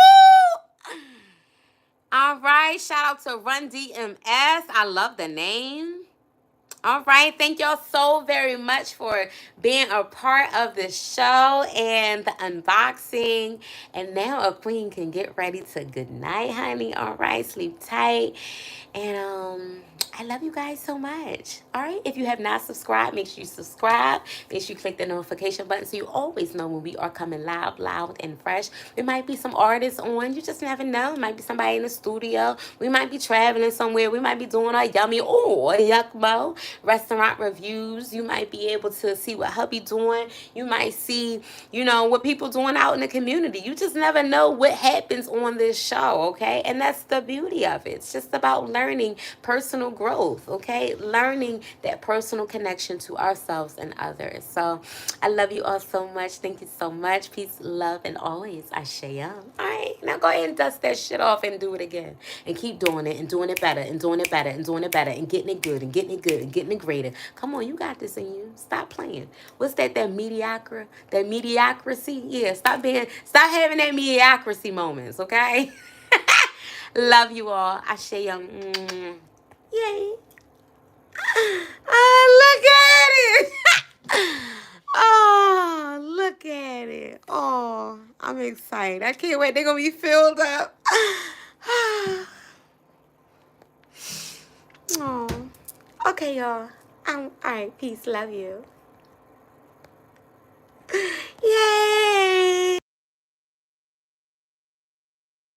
All right. Shout out to Run DMS. I love the name. All right. Thank y'all so very much for being a part of the show and the unboxing. And now a queen can get ready to good night, honey. All right. Sleep tight. And I love you guys so much. All right. If you have not subscribed, make sure you subscribe. Make sure you click the notification button so you always know when we are coming live, loud, and fresh. There might be some artists on. You just never know. It might be somebody in the studio. We might be traveling somewhere. We might be doing a yummy or yuckmo restaurant reviews. You might be able to see what hubby doing. You might see, what people doing out in the community. You just never know what happens on this show, okay? And that's the beauty of it. It's just about learning personal growth, okay? Learning that personal connection to ourselves and others. So I love you all so much. Thank you so much. Peace, love, and always Ashaya. All right, now go ahead and dust that shit off and do it again. And keep doing it and doing it better and doing it better and doing it better and getting it good and getting it good and getting it greater. Come on, you got this in you. Stop playing. What's that mediocre? That mediocrity? Yeah, stop having that mediocrity moments, okay? Love you all. Ashaya. Yay. Oh, look at it. Oh, look at it. Oh, I'm excited. I can't wait. They're going to be filled up. Oh, okay, y'all. All right. Peace. Love you. Yay.